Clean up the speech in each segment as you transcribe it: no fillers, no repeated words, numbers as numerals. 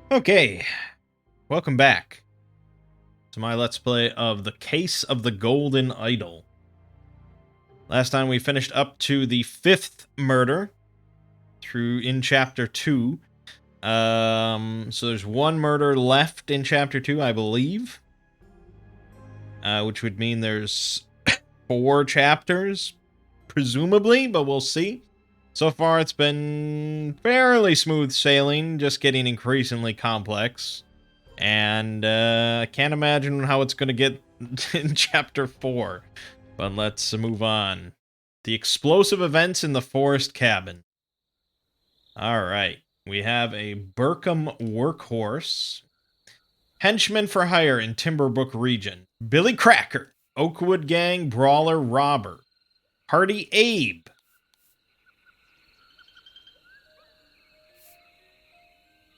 Okay, welcome back to my Let's Play of The Case of the Golden Idol. Last time we finished up to the 5th murder in Chapter 2. So there's one murder left in Chapter 2, I believe. Which would mean there's 4 chapters, presumably, but we'll see. So far, it's been fairly smooth sailing, just getting increasingly complex. And I can't imagine how it's going to get in Chapter 4. But let's move on. The explosive events in the forest cabin. Alright. We have a Burkham workhorse. Henchman for hire in Timberbrook region. Billy Cracker. Oakwood gang brawler robber. Hardy Abe.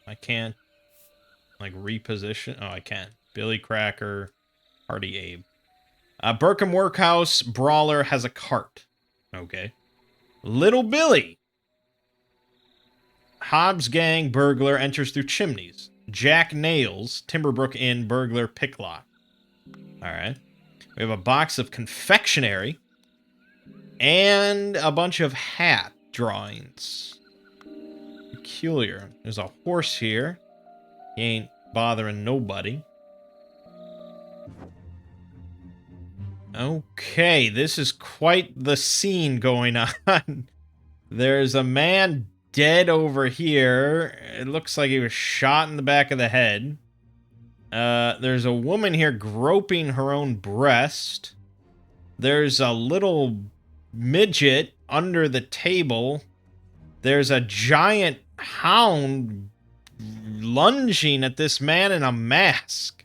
I can't reposition. Oh, I can. Billy Cracker, Hardy Abe. Burkham Workhouse brawler has a cart. Okay. Little Billy. Hobbs gang burglar enters through chimneys. Jack Nails, Timberbrook Inn burglar picklock. Alright. We have a box of confectionery. And a bunch of hat drawings. Peculiar. There's a horse here. He ain't bothering nobody. Okay, this is quite the scene going on. There's a man dead over here. It looks like he was shot in the back of the head. There's a woman here groping her own breast. There's a little midget under the table. There's a giant hound lunging at this man in a mask.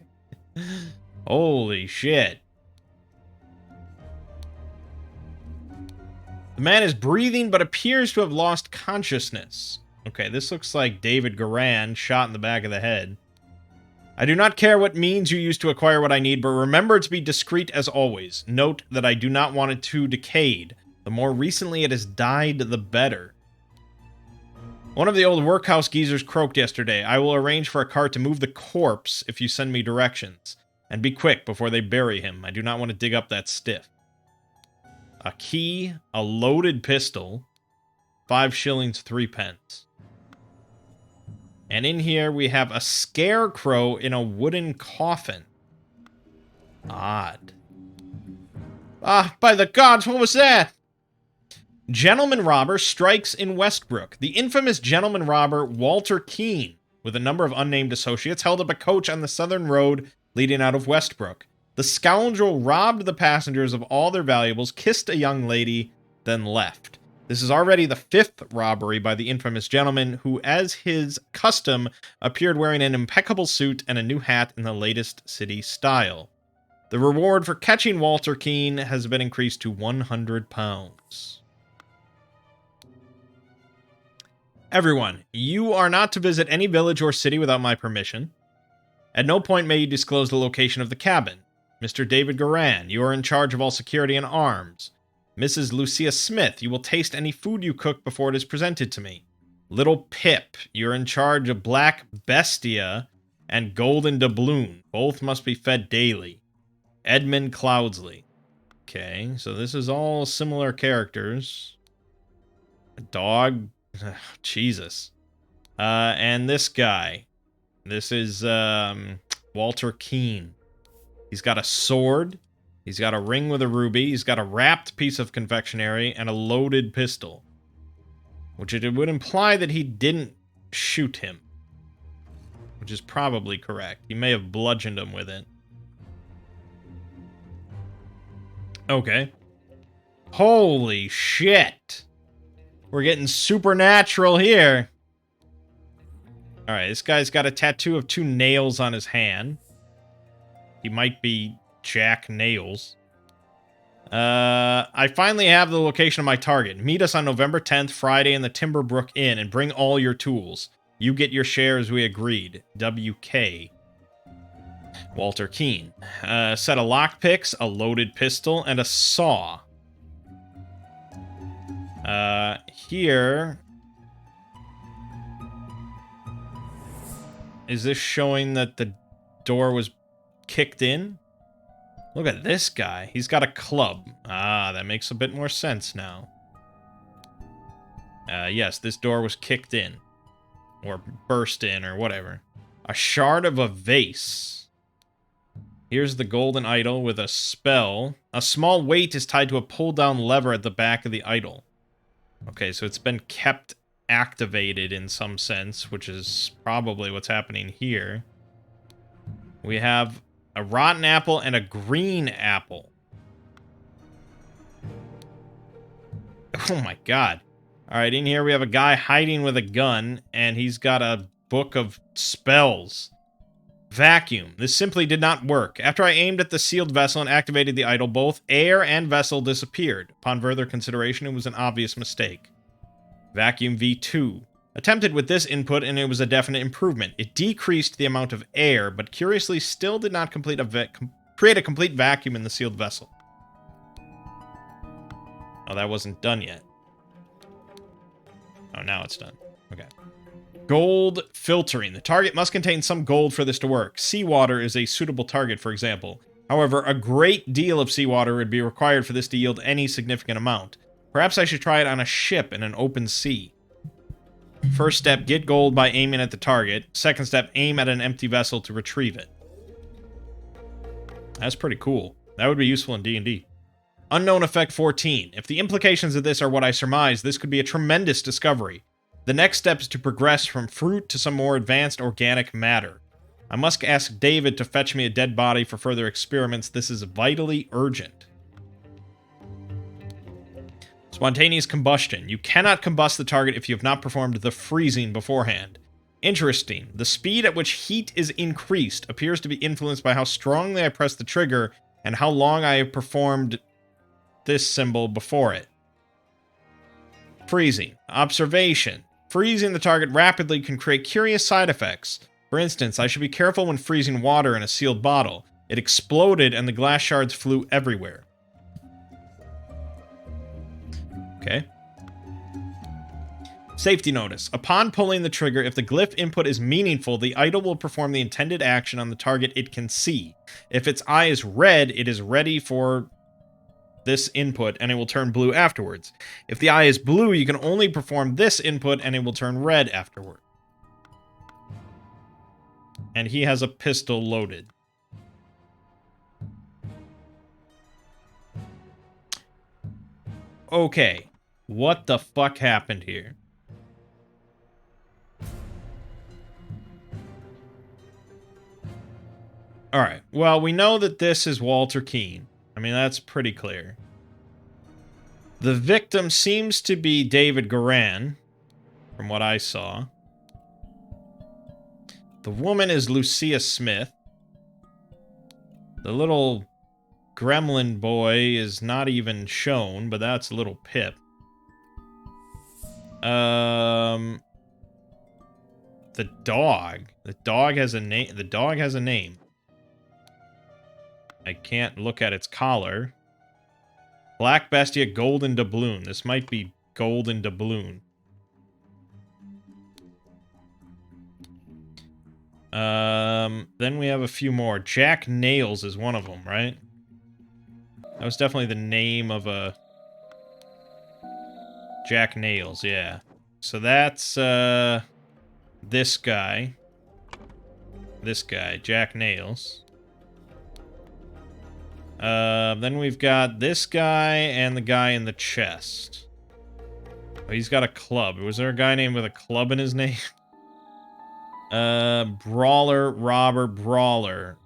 Holy shit. The man is breathing but appears to have lost consciousness. Okay, this looks like David Garan shot in the back of the head. I do not care what means you use to acquire what I need, but remember to be discreet as always. Note that I do not want it too decayed. The more recently it has died, the better. One of the old workhouse geezers croaked yesterday. I will arrange for a cart to move the corpse if you send me directions. And be quick before they bury him. I do not want to dig up that stiff. A key, a loaded pistol, 5 shillings, 3 pence. And in here we have a scarecrow in a wooden coffin. Odd. Ah, by the gods, what was that? Gentleman robber strikes in Westbrook. The infamous gentleman robber Walter Keene, with a number of unnamed associates, held up a coach on the southern road leading out of Westbrook. The scoundrel robbed the passengers of all their valuables, kissed a young lady, then left. This is already the 5th robbery by the infamous gentleman, who, as his custom, appeared wearing an impeccable suit and a new hat in the latest city style. The reward for catching Walter Keene has been increased to £100. Everyone, you are not to visit any village or city without my permission. At no point may you disclose the location of the cabin. Mr. David Garan, you are in charge of all security and arms. Mrs. Lucia Smith, you will taste any food you cook before it is presented to me. Little Pip, you're in charge of Black Bestia and Golden Doubloon. Both must be fed daily. Edmund Cloudsley. Okay, so this is all similar characters. A dog. Jesus. And this guy. This is Walter Keene. He's got a sword. He's got a ring with a ruby. He's got a wrapped piece of confectionery and a loaded pistol. Which it would imply that he didn't shoot him. Which is probably correct. He may have bludgeoned him with it. Okay. Holy shit. We're getting supernatural here. Alright, this guy's got a tattoo of 2 nails on his hand. He might be Jack Nails. I finally have the location of my target. Meet us on November 10th, Friday in the Timberbrook Inn, and bring all your tools. You get your share as we agreed. WK. Walter Keene. Set of lockpicks, a loaded pistol, and a saw. Here... Is this showing that the door was kicked in? Look at this guy. He's got a club. Ah, that makes a bit more sense now. Yes, this door was kicked in. Or burst in, or whatever. A shard of a vase. Here's the golden idol with a spell. A small weight is tied to a pull-down lever at the back of the idol. Okay, so it's been kept activated in some sense, which is probably what's happening here. We have a rotten apple and a green apple. Oh my god. Alright, in here we have a guy hiding with a gun, and he's got a book of spells. Vacuum. This simply did not work. After I aimed at the sealed vessel and activated the idol, both air and vessel disappeared. Upon further consideration, it was an obvious mistake. Vacuum V2. Attempted with this input, and it was a definite improvement. It decreased the amount of air, but curiously still did not create a complete vacuum in the sealed vessel. Oh, that wasn't done yet. Oh, now it's done. Okay. Gold filtering. The target must contain some gold for this to work. Seawater is a suitable target, for example. However, a great deal of seawater would be required for this to yield any significant amount. Perhaps I should try it on a ship in an open sea. First step, get gold by aiming at the target. Second step, aim at an empty vessel to retrieve it. That's pretty cool. That would be useful in D&D. Unknown effect 14. If the implications of this are what I surmise, this could be a tremendous discovery. The next step is to progress from fruit to some more advanced organic matter. I must ask David to fetch me a dead body for further experiments. This is vitally urgent. Spontaneous combustion. You cannot combust the target if you have not performed the freezing beforehand. Interesting. The speed at which heat is increased appears to be influenced by how strongly I press the trigger and how long I have performed this symbol before it. Freezing. Observation. Freezing the target rapidly can create curious side effects. For instance, I should be careful when freezing water in a sealed bottle. It exploded and the glass shards flew everywhere. Okay. Safety notice. Upon pulling the trigger, if the glyph input is meaningful, the idol will perform the intended action on the target it can see. If its eye is red, it is ready for this input, and it will turn blue afterwards. If the eye is blue, you can only perform this input, and it will turn red afterward. And he has a pistol loaded. Okay. What the fuck happened here? Alright, well, we know that this is Walter Keane. I mean, that's pretty clear. The victim seems to be David Goran, from what I saw. The woman is Lucia Smith. The little gremlin boy is not even shown, but that's little Pip. The dog. The dog has a name. The dog has a name. I can't look at its collar. Black Bestia Golden Doubloon. This might be Golden Doubloon. Then we have a few more. Jack Nails is one of them, right? That was definitely the name of a... Jack Nails, yeah. So that's, this guy. This guy, Jack Nails. Then we've got this guy and the guy in the chest. Oh, he's got a club. Was there a guy named with a club in his name? Brawler, Robber, Brawler.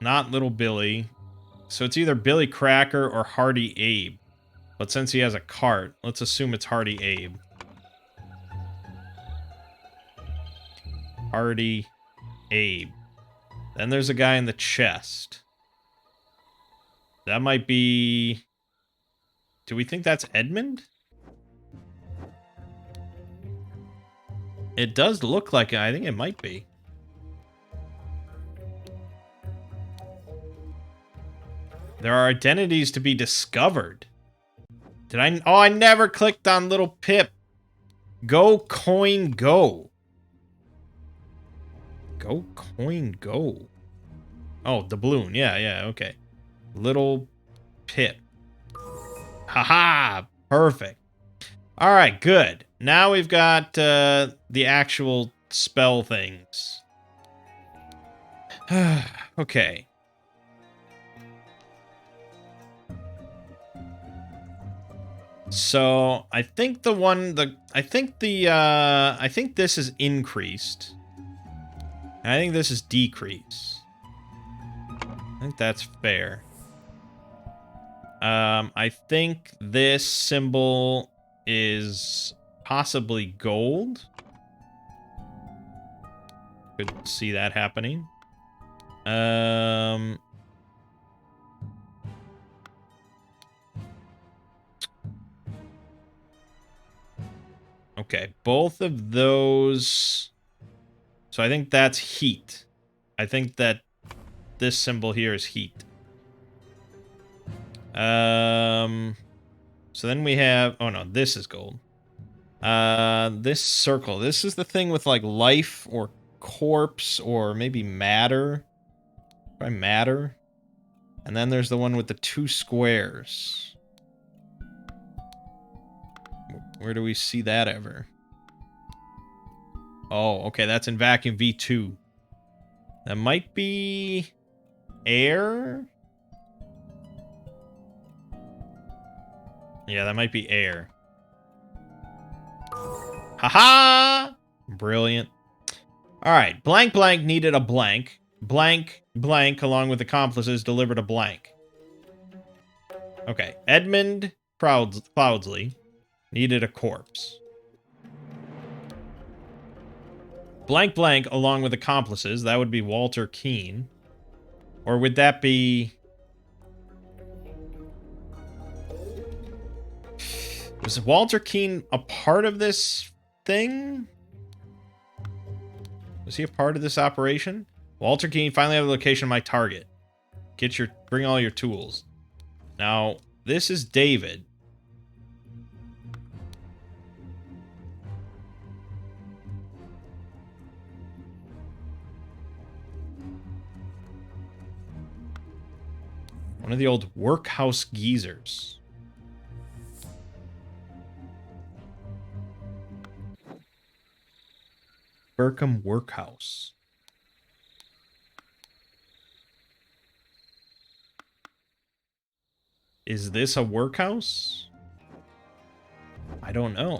Not Little Billy. So it's either Billy Cracker or Hardy Abe. But since he has a cart, let's assume it's Hardy Abe. Hardy Abe. Then there's a guy in the chest. That might be... Do we think that's Edmund? It does look like it. I think it might be. There are identities to be discovered. Did I... Oh, I never clicked on little Pip. Go, coin, go. Go coin go. Oh, doubloon. Yeah, okay. Little pip. Haha! Perfect. Alright, good. Now we've got the actual spell things. Okay. So, I think I think this is increased. And I think this is decrease. I think that's fair. I think this symbol is possibly gold. Could see that happening. Okay, both of those. So I think that's heat. I think that this symbol here is heat. So then we have, oh no, this is gold. This circle. This is the thing with like life or corpse or maybe matter. Probably matter. And then there's the one with the 2 squares. Where do we see that ever? Oh, okay, that's in vacuum V2. That might be air? Yeah, that might be air. Haha! Brilliant. Alright, blank blank needed a blank. Blank blank, along with accomplices, delivered a blank. Okay, Edmund Cloudsley needed a corpse. Blank blank, along with accomplices, that would be Walter Keane. Or would that be... Was Walter Keane a part of this thing? Was he a part of this operation? Walter Keane, finally have the location of my target. Bring all your tools. Now, this is David. One of the old workhouse geezers. Burkham Workhouse. Is this a workhouse? I don't know.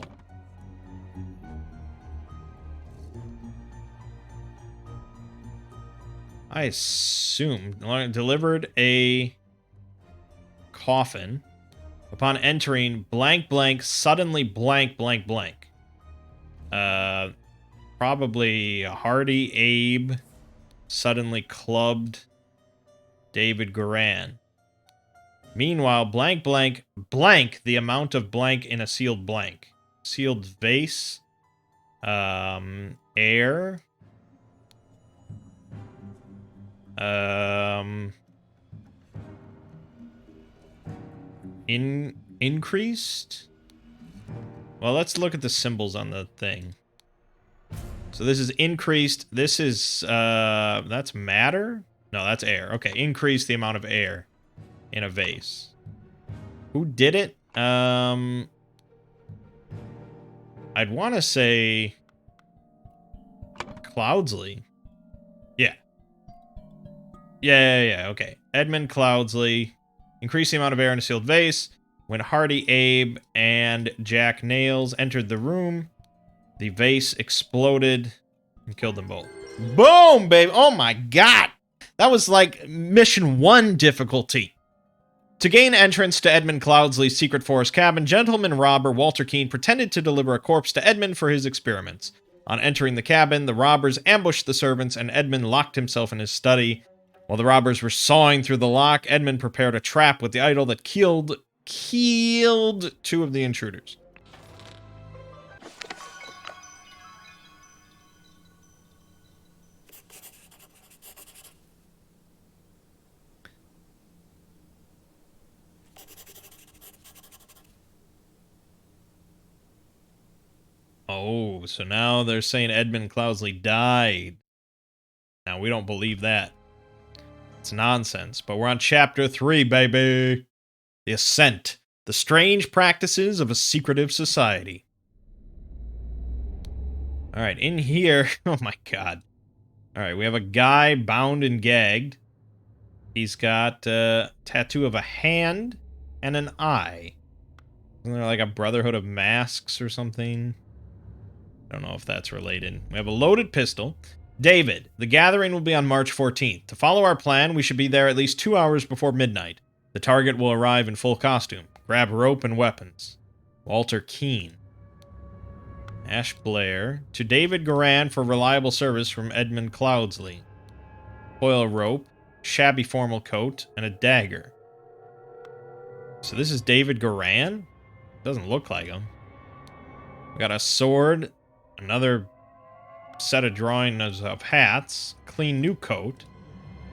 I assume delivered a coffin. Upon entering, blank blank, suddenly blank blank blank. Probably Hardy Abe suddenly clubbed David Goran. Meanwhile, blank blank blank the amount of blank in a sealed blank. Sealed vase. Air. Increased? Well, let's look at the symbols on the thing. So this is increased. This is, that's matter? No, that's air. Okay, increase the amount of air in a vase. Who did it? I'd want to say Cloudsley. Yeah. Yeah, okay. Edmund Cloudsley. Increase the amount of air in a sealed vase. When Hardy Abe and Jack Nails entered the room, the vase exploded and killed them both. Boom, babe! Oh my god! That was like mission 1 difficulty. To gain entrance to Edmund Cloudsley's secret forest cabin, gentleman robber Walter Keane pretended to deliver a corpse to Edmund for his experiments. On entering the cabin, the robbers ambushed the servants, and Edmund locked himself in his study. While the robbers were sawing through the lock, Edmund prepared a trap with the idol that killed 2 of the intruders. Oh, so now they're saying Edmund Cloudsley died. Now, we don't believe that. It's nonsense, but we're on chapter 3, baby. The Ascent. The strange practices of a secretive society. Alright, in here... Oh my god. Alright, we have a guy bound and gagged. He's got a tattoo of a hand and an eye. Isn't there like a Brotherhood of Masks or something? I don't know if that's related. We have a loaded pistol. David, the gathering will be on March 14th. To follow our plan, we should be there at least 2 hours before midnight. The target will arrive in full costume. Grab rope and weapons. Walter Keene. Ash Blair. To David Garan for reliable service from Edmund Cloudsley. Coil rope, shabby formal coat, and a dagger. So this is David Garan? Doesn't look like him. We got a sword, another set of drawings of hats, clean new coat,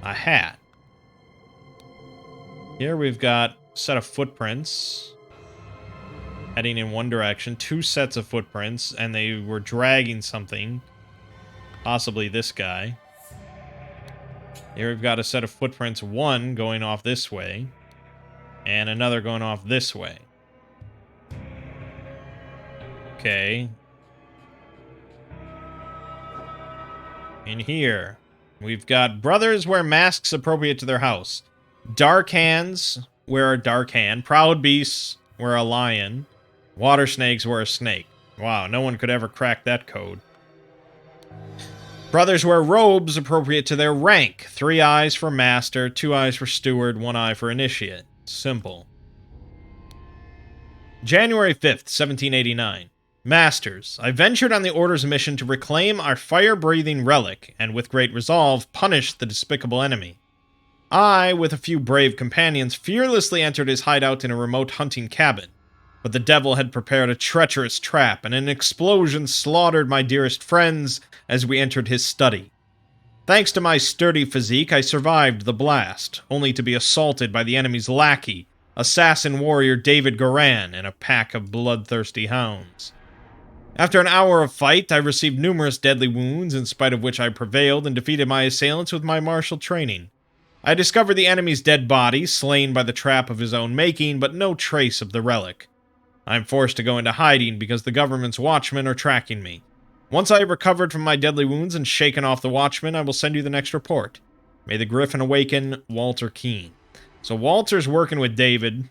a hat. Here we've got a set of footprints heading in one direction, 2 sets of footprints, and they were dragging something, possibly this guy. Here we've got a set of footprints, one going off this way, and another going off this way. Okay. In here, we've got brothers wear masks appropriate to their house. Dark hands wear a dark hand. Proud beasts wear a lion. Water snakes wear a snake. Wow, no one could ever crack that code. Brothers wear robes appropriate to their rank. 3 eyes for master, 2 eyes for steward, 1 eye for initiate. Simple. January 5th, 1789. Masters, I ventured on the Order's mission to reclaim our fire-breathing relic, and with great resolve, punish the despicable enemy. I, with a few brave companions, fearlessly entered his hideout in a remote hunting cabin. But the devil had prepared a treacherous trap, and an explosion slaughtered my dearest friends as we entered his study. Thanks to my sturdy physique, I survived the blast, only to be assaulted by the enemy's lackey, assassin warrior David Garan, and a pack of bloodthirsty hounds. After an hour of fight, I received numerous deadly wounds, in spite of which I prevailed and defeated my assailants with my martial training. I discovered the enemy's dead body, slain by the trap of his own making, but no trace of the relic. I am forced to go into hiding because the government's watchmen are tracking me. Once I have recovered from my deadly wounds and shaken off the watchmen, I will send you the next report. May the Griffin awaken, Walter Keene. So Walter's working with David,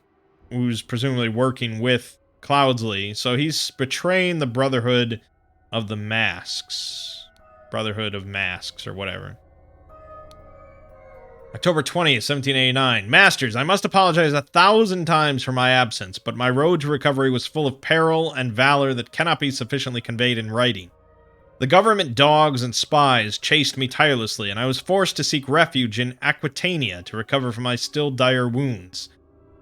who's presumably working with Cloudsley, so he's betraying the Brotherhood of the Masks. Brotherhood of Masks, or whatever. October 20th, 1789. Masters, I must apologize 1,000 times for my absence, but my road to recovery was full of peril and valor that cannot be sufficiently conveyed in writing. The government dogs and spies chased me tirelessly, and I was forced to seek refuge in Aquitania to recover from my still dire wounds.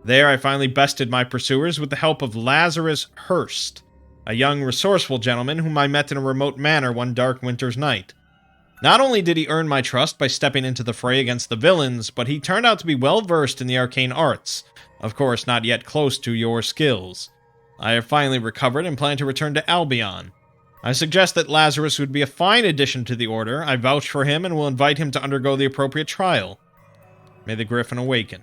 There I finally bested my pursuers with the help of Lazarus Hurst, a young, resourceful gentleman whom I met in a remote manor one dark winter's night. Not only did he earn my trust by stepping into the fray against the villains, but he turned out to be well versed in the arcane arts, of course not yet close to your skills. I have finally recovered and plan to return to Albion. I suggest that Lazarus would be a fine addition to the Order. I vouch for him and will invite him to undergo the appropriate trial. May the Griffin awaken.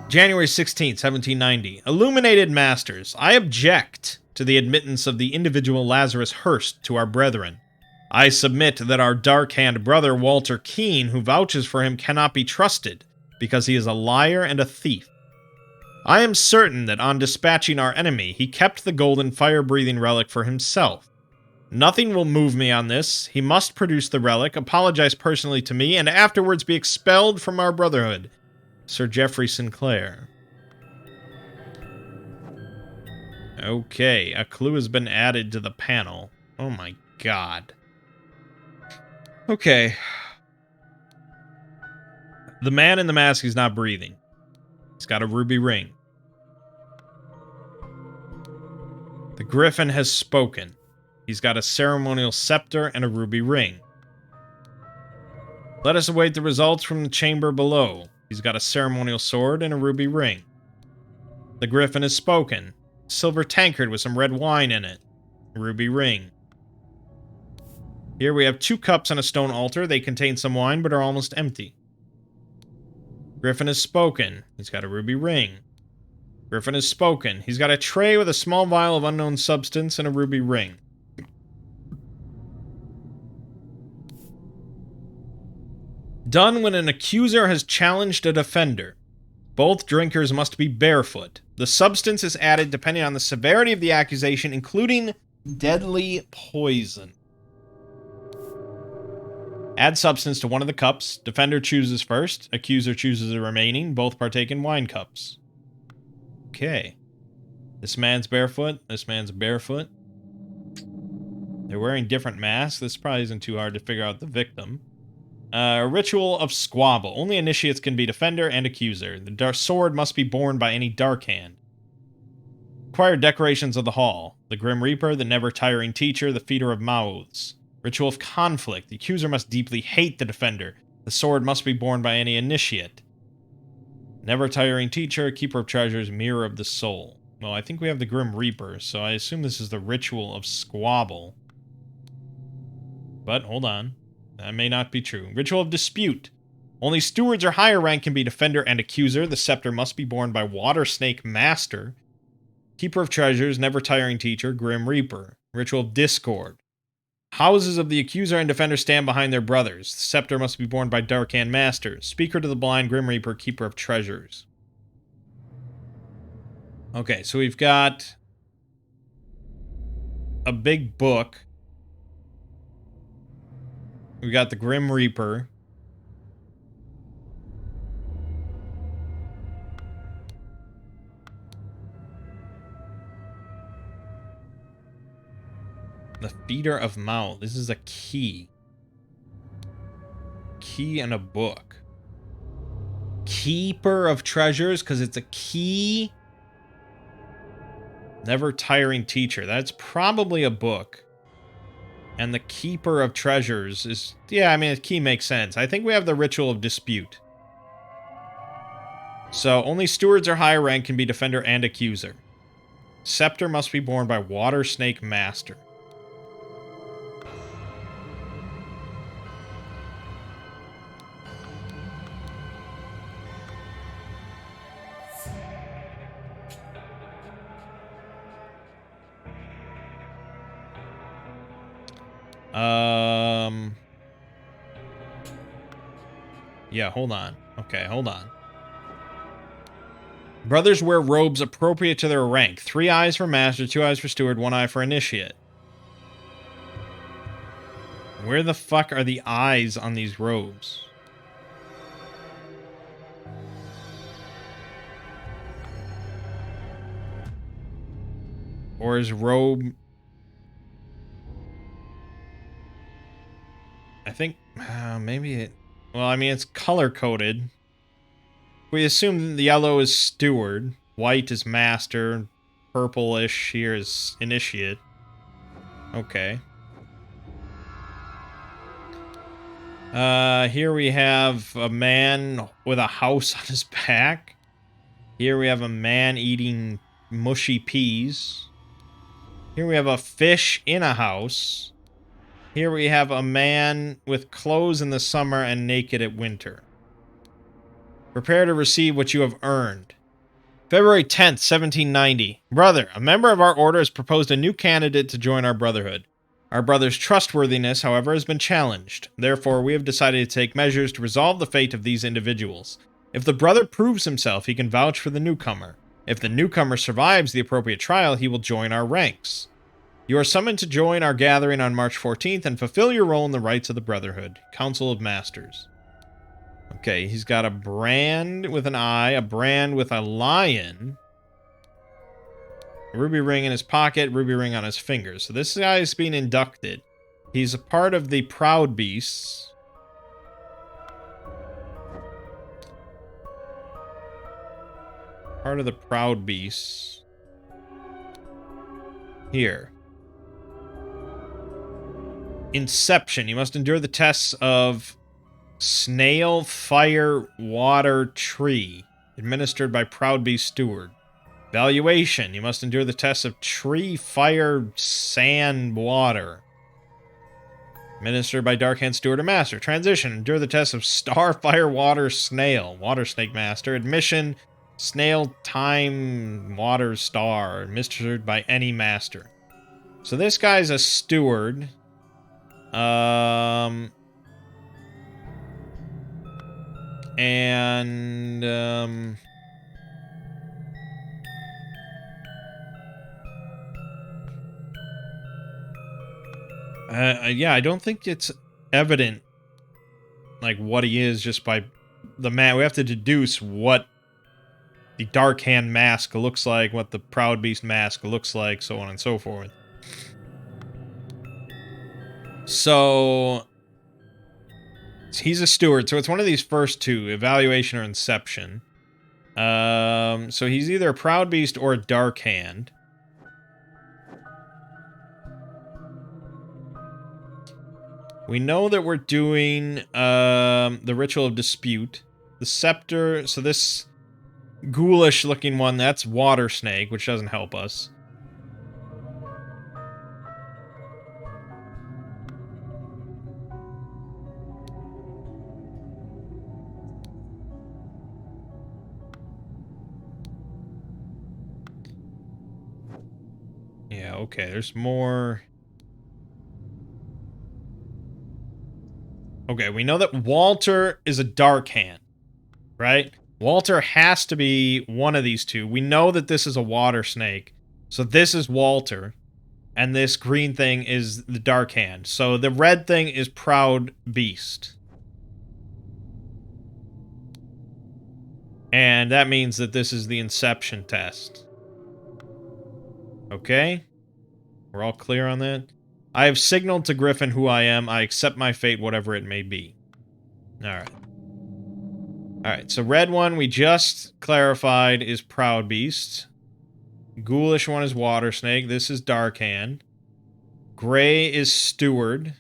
January 16th, 1790. Illuminated Masters, I object to the admittance of the individual Lazarus Hurst to our brethren. I submit that our dark-hand brother Walter Keene, who vouches for him, cannot be trusted, because he is a liar and a thief. I am certain that on dispatching our enemy, he kept the golden fire-breathing relic for himself. Nothing will move me on this. He must produce the relic, apologize personally to me, and afterwards be expelled from our brotherhood. Sir Geoffrey Sinclair. Okay, a clue has been added to the panel. Oh my god. Okay. The man in the mask is not breathing. He's got a ruby ring. The Griffin has spoken. He's got a ceremonial scepter and a ruby ring. Let us await the results from the chamber below. He's got a ceremonial sword and a ruby ring. The Griffin has spoken. Silver tankard with some red wine in it. Ruby ring. Here we have 2 cups on a stone altar. They contain some wine, but are almost empty. Griffin has spoken. He's got a ruby ring. Griffin has spoken. He's got a tray with a small vial of unknown substance and a ruby ring. Done when an accuser has challenged a defender. Both drinkers must be barefoot. The substance is added depending on the severity of the accusation, including deadly poison. Add substance to one of the cups. Defender chooses first. Accuser chooses the remaining. Both partake in wine cups. Okay. This man's barefoot. This man's barefoot. They're wearing different masks. This probably isn't too hard to figure out the victim. A ritual of squabble. Only initiates can be defender and accuser. The sword must be borne by any dark hand. Required decorations of the hall. The Grim Reaper, the never-tiring teacher, the feeder of mouths. Ritual of conflict. The accuser must deeply hate the defender. The sword must be borne by any initiate. Never-tiring teacher, keeper of treasures, mirror of the soul. Well, I think we have the Grim Reaper, so I assume this is the ritual of squabble. But, hold on. That may not be true. Ritual of dispute. Only stewards or higher rank can be defender and accuser. The scepter must be borne by water snake master. Keeper of treasures, never-tiring teacher, Grim Reaper. Ritual of discord. Houses of the accuser and defender stand behind their brothers. The scepter must be borne by dark hand master. Speaker to the blind, Grim Reaper, keeper of treasures. Okay, so we've got a big book. We got the Grim Reaper. The feeder of mouth. This is a key. Key and a book. Keeper of treasures, because it's a key. Never tiring teacher. That's probably a book. And the keeper of treasures is... Yeah, I mean, a key makes sense. I think we have the ritual of dispute. So, only stewards or higher rank can be defender and accuser. Scepter must be borne by water snake master. Yeah, hold on. Okay, hold on. Brothers wear robes appropriate to their rank. 3 eyes for master, 2 eyes for steward, 1 eye for initiate. Where the fuck are the eyes on these robes? Or is robe... I think... maybe it... Well, I mean, it's color-coded. We assume the yellow is steward, white is master, purplish here is initiate. Okay. Here we have a man with a house on his back. Here we have a man eating mushy peas. Here we have a fish in a house. Here we have a man with clothes in the summer and naked at winter. Prepare to receive what you have earned. February 10th, 1790. Brother, a member of our order has proposed a new candidate to join our brotherhood. Our brother's trustworthiness, however, has been challenged. Therefore, we have decided to take measures to resolve the fate of these individuals. If the brother proves himself, he can vouch for the newcomer. If the newcomer survives the appropriate trial, he will join our ranks. You are summoned to join our gathering on March 14th and fulfill your role in the rights of the Brotherhood. Council of Masters. Okay, he's got a brand with an eye, a brand with a lion, a ruby ring in his pocket, ruby ring on his fingers. So this guy is being inducted. He's a part of the Proud Beasts. Part of the Proud Beasts. Here. Inception. You must endure the tests of snail, fire, water, tree, administered by Proud Beast Steward. Valuation. You must endure the tests of tree, fire, sand, water. Administered by Darkhand Steward or Master. Transition. Endure the test of Star, Fire, Water, Snail. Water Snake Master. Admission. Snail, Time, Water, Star. Administered by any Master. So this guy's a Steward. Yeah, I don't think it's evident, like, what he is just by the man. We have to deduce what the Dark Hand mask looks like, what the Proud Beast mask looks like, so on and so forth. So, he's a steward, so it's one of these first two, Evaluation or Inception. So he's either a Proud Beast or a Dark Hand. We know that we're doing the Ritual of Dispute. The Scepter, so this ghoulish looking one, that's Water Snake, which doesn't help us. Yeah, okay, there's more. Okay, we know that Walter is a Dark Hand, right? Walter has to be one of these two. We know that this is a Water Snake, so this is Walter, and this green thing is the Dark Hand. So the red thing is Proud Beast. And that means that this is the Inception test. Okay? We're all clear on that? I have signaled to Griffin who I am. I accept my fate, whatever it may be. Alright. Alright, so red one we just clarified is Proud Beast. Ghoulish one is Water Snake. This is Dark Hand. Gray is Steward.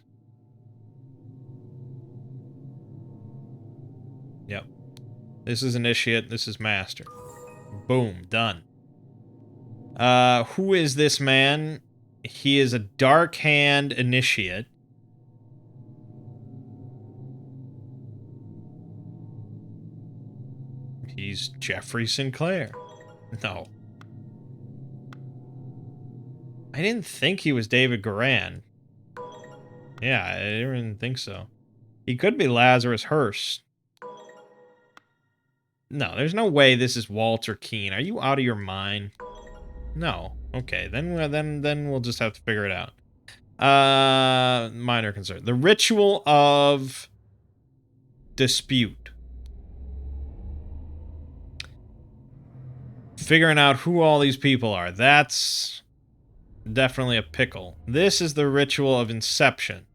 Yep. This is Initiate. This is Master. Boom. Done. Who is this man? He is a Dark Hand Initiate. He's Jeffrey Sinclair. No. I didn't think he was David Goran. Yeah, I didn't think so. He could be Lazarus Hearst. No, there's no way this is Walter Keane. Are you out of your mind? No. Okay, then we'll just have to figure it out. Minor concern. The Ritual of Dispute. Figuring out who all these people are. That's definitely a pickle. This is the Ritual of Inception.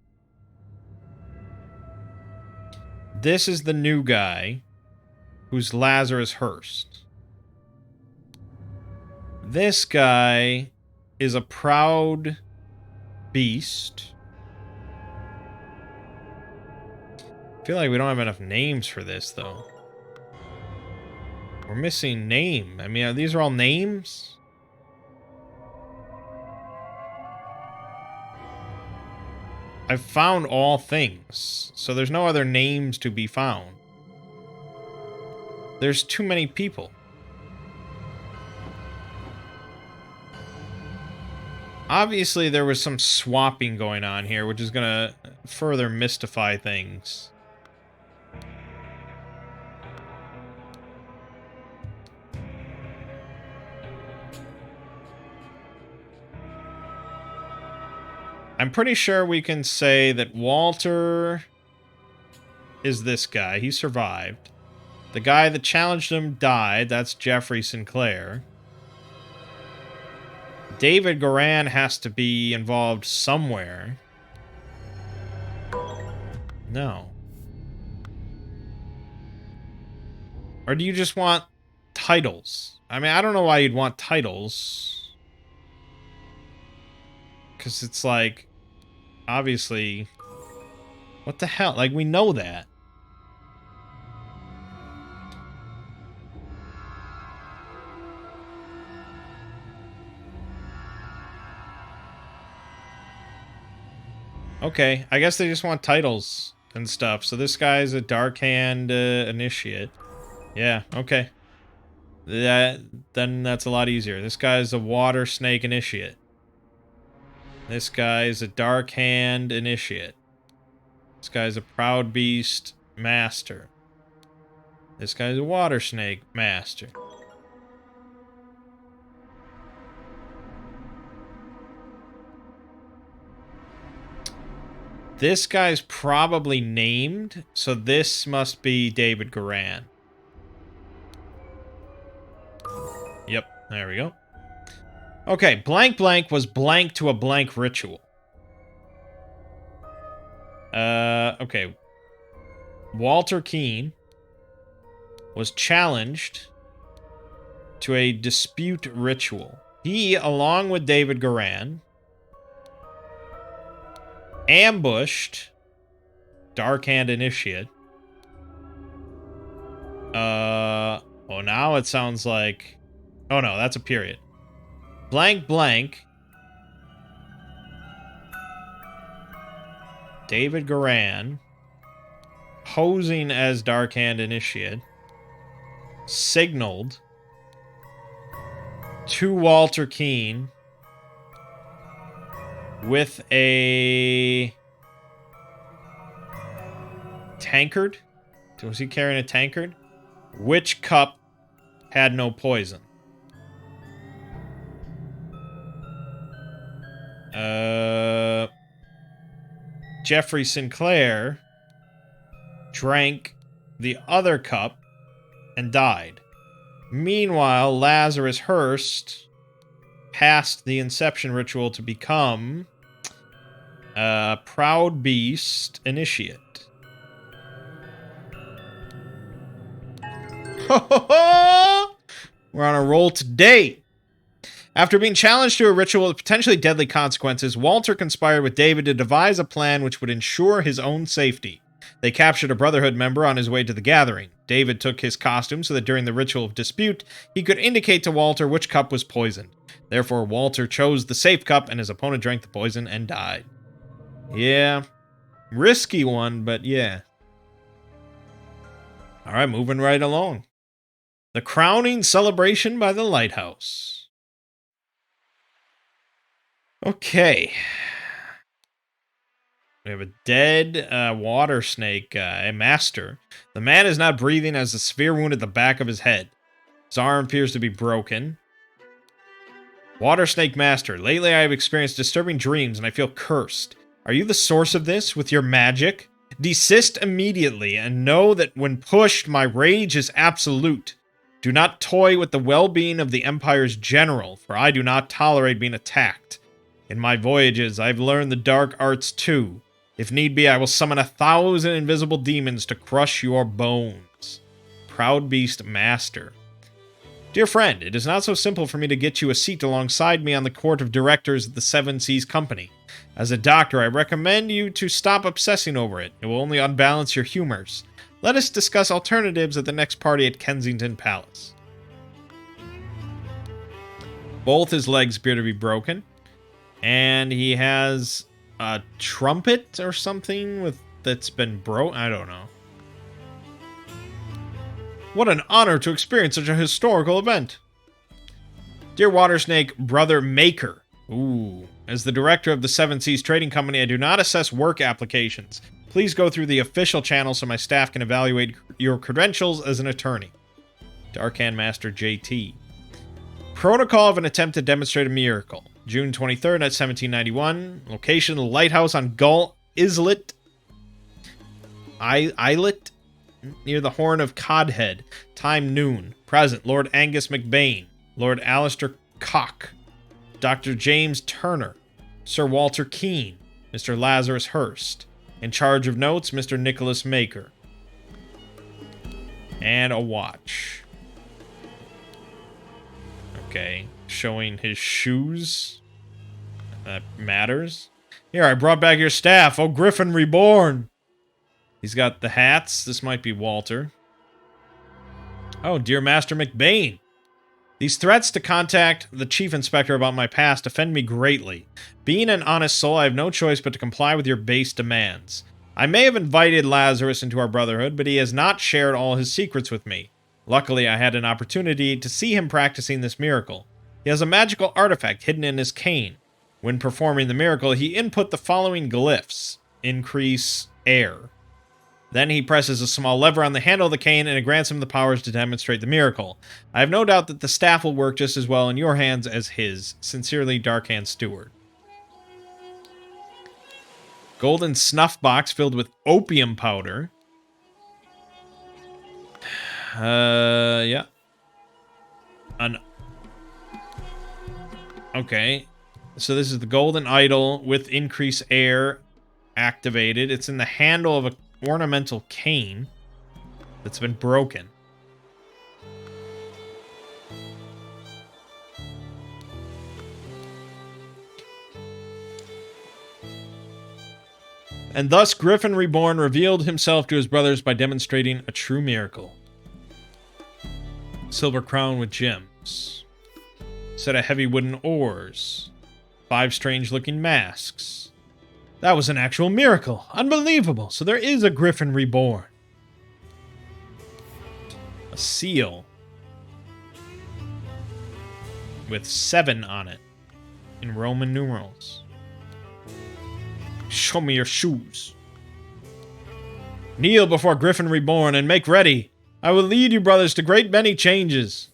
This is the new guy, who's Lazarus Hearst. This guy is a Proud Beast. I feel like we don't have enough names for this, though. We're missing name. I mean, these are all names? I've found all things, so there's no other names to be found. There's too many people. Obviously, there was some swapping going on here, which is gonna further mystify things. I'm pretty sure we can say that Walter is this guy. He survived. The guy that challenged him died. That's Jeffrey Sinclair. David Goran has to be involved somewhere. No. Or do you just want titles? I mean, I don't know why you'd want titles. Because it's like, obviously, what the hell? Like, we know that. Okay, I guess they just want titles and stuff. So this guy's a Dark Hand Initiate. Yeah, okay. Then that's a lot easier. This guy's a Water Snake Initiate. This guy's a Dark Hand Initiate. This guy's a Proud Beast Master. This guy's a Water Snake Master. This guy's probably named, so this must be David Garan. Yep, there we go. Okay, blank blank was blank to a blank ritual. Okay. Walter Keane was challenged to a dispute ritual. He, along with David Garan, ambushed Dark Hand Initiate. Oh, now it sounds like... Oh no, that's a period. Blank blank. David Garan, posing as Dark Hand Initiate, signaled to Walter Keane with a tankard. Was he carrying a tankard? Which cup had no poison? Jeffrey Sinclair drank the other cup and died. Meanwhile, Lazarus Hearst passed the Inception ritual to become a Proud Beast Initiate. We're on a roll today. After being challenged to a ritual with potentially deadly consequences, Walter conspired with David to devise a plan which would ensure his own safety. They captured a Brotherhood member on his way to the gathering. David took his costume so that during the ritual of dispute, he could indicate to Walter which cup was poisoned. Therefore, Walter chose the safe cup, and his opponent drank the poison and died. Yeah. Risky one, but yeah. Alright, moving right along. The crowning celebration by the lighthouse. Okay. We have a dead water snake guy, master. The man is not breathing, has a severe wound at the back of his head. His arm appears to be broken. Water snake master. Lately I have experienced disturbing dreams and I feel cursed. Are you the source of this with your magic? Desist immediately and know that when pushed, my rage is absolute. Do not toy with the well-being of the Empire's general, for I do not tolerate being attacked. In my voyages, I've learned the dark arts too. If need be, I will summon 1,000 invisible demons to crush your bones. Proud Beast Master. Dear friend, it is not so simple for me to get you a seat alongside me on the court of directors of the Seven Seas Company. As a doctor, I recommend you to stop obsessing over it. It will only unbalance your humors. Let us discuss alternatives at the next party at Kensington Palace. Both his legs appear to be broken. And he has a trumpet or something that's been broke. I don't know. What an honor to experience such a historical event. Dear Water Snake, Brother Maker. Ooh. As the director of the Seven Seas Trading Company, I do not assess work applications. Please go through the official channel so my staff can evaluate your credentials as an attorney. Darkhand Master JT. Protocol of an attempt to demonstrate a miracle. June 23rd at 1791. Location, the lighthouse on Gull Islet. Islet? Near the Horn of Codhead. Time noon. Present, Lord Angus McBain. Lord Alistair Cock. Dr. James Turner. Sir Walter Keane. Mr. Lazarus Hearst. In charge of notes, Mr. Nicholas Maker. And a watch. Okay. Showing his shoes. That matters. Here, I brought back your staff. Oh, Griffin Reborn. He's got the hats. This might be Walter. Oh, dear Master McBain. These threats to contact the chief inspector about my past offend me greatly. Being an honest soul, I have no choice but to comply with your base demands. I may have invited Lazarus into our brotherhood, but he has not shared all his secrets with me. Luckily, I had an opportunity to see him practicing this miracle. He has a magical artifact hidden in his cane. When performing the miracle, he input the following glyphs. Increase air. Then he presses a small lever on the handle of the cane and it grants him the powers to demonstrate the miracle. I have no doubt that the staff will work just as well in your hands as his. Sincerely, Darkhand Steward. Golden snuff box filled with opium powder. Yeah. Okay. So this is the golden idol with increase air activated. It's in the handle of a ornamental cane that's been broken. And thus Griffin Reborn revealed himself to his brothers by demonstrating a true miracle. Silver crown with gems. Set of heavy wooden oars. 5 strange-looking masks. That was an actual miracle. Unbelievable. So there is a Griffin Reborn. A seal. With 7 on it. In Roman numerals. Show me your shoes. Kneel before Griffin Reborn and make ready. I will lead you, brothers, to great many changes.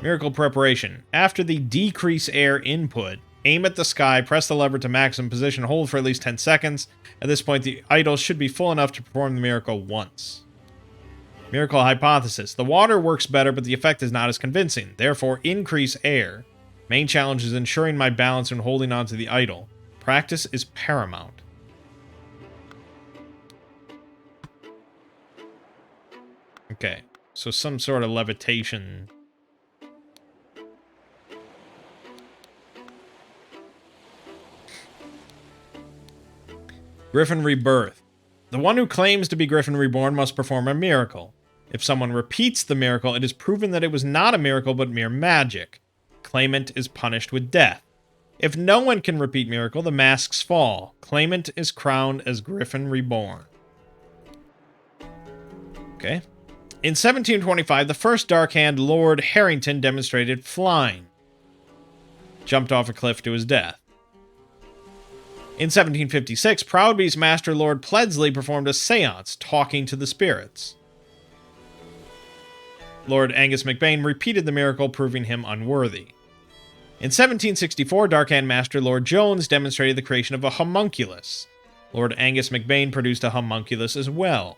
Miracle preparation. After the decrease air input, aim at the sky, press the lever to maximum position, hold for at least 10 seconds. At this point, the idol should be full enough to perform the miracle once. Miracle hypothesis. The water works better, but the effect is not as convincing. Therefore, increase air. Main challenge is ensuring my balance when holding onto the idol. Practice is paramount. Okay, so some sort of levitation. Griffin Rebirth. The one who claims to be Griffin Reborn must perform a miracle. If someone repeats the miracle, it is proven that it was not a miracle but mere magic. Claimant is punished with death. If no one can repeat miracle, the masks fall. Claimant is crowned as Griffin Reborn. Okay. In 1725, the first Darkhand Lord Harrington demonstrated flying. Jumped off a cliff to his death. In 1756, Proudby's Master Lord Pledsley performed a seance, talking to the spirits. Lord Angus McBain repeated the miracle, proving him unworthy. In 1764, Darkhand Master Lord Jones demonstrated the creation of a homunculus. Lord Angus McBain produced a homunculus as well.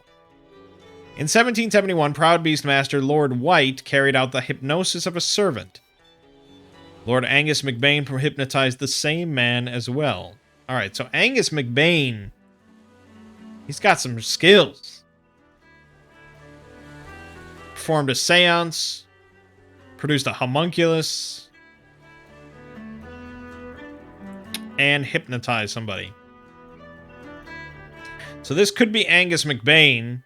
In 1771, Proud Beast Master Lord White carried out the hypnosis of a servant. Lord Angus McBain hypnotized the same man as well. Alright, so Angus McBain, he's got some skills. Performed a seance, produced a homunculus, and hypnotized somebody. So this could be Angus McBain.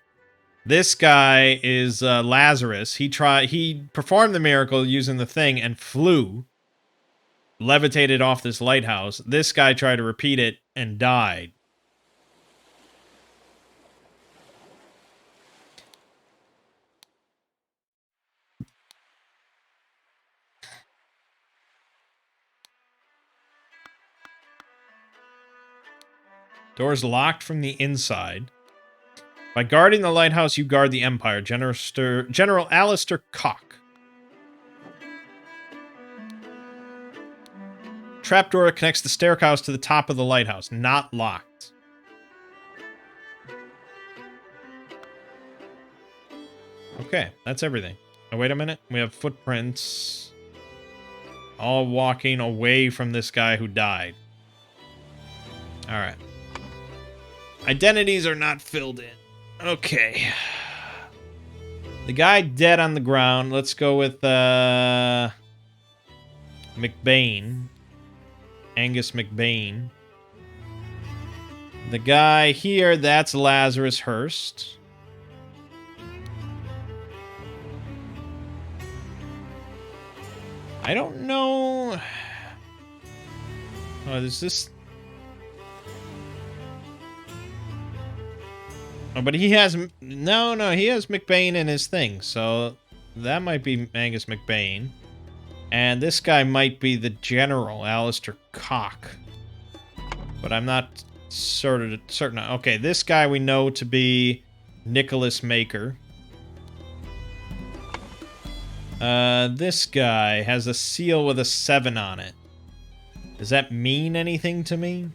This guy is Lazarus. He performed the miracle using the thing and flew. Levitated off this lighthouse. This guy tried to repeat it and died. Doors locked from the inside. By guarding the lighthouse, you guard the Empire. General Alistair Cock. Trapdoor connects the staircase to the top of the lighthouse. Not locked. Okay, that's everything. Oh, wait a minute. We have footprints. All walking away from this guy who died. Alright. Identities are not filled in. Okay. The guy dead on the ground. Let's go with McBain. Angus McBain. The guy here, that's Lazarus Hurst. I don't know. Oh, is this... Oh, but he has... No, he has McBain in his thing, so that might be Angus McBain. And this guy might be the General, Alistair Cock. But I'm not certain. Okay, this guy we know to be Nicholas Maker. This guy has a seal with a 7 on it. Does that mean anything to me?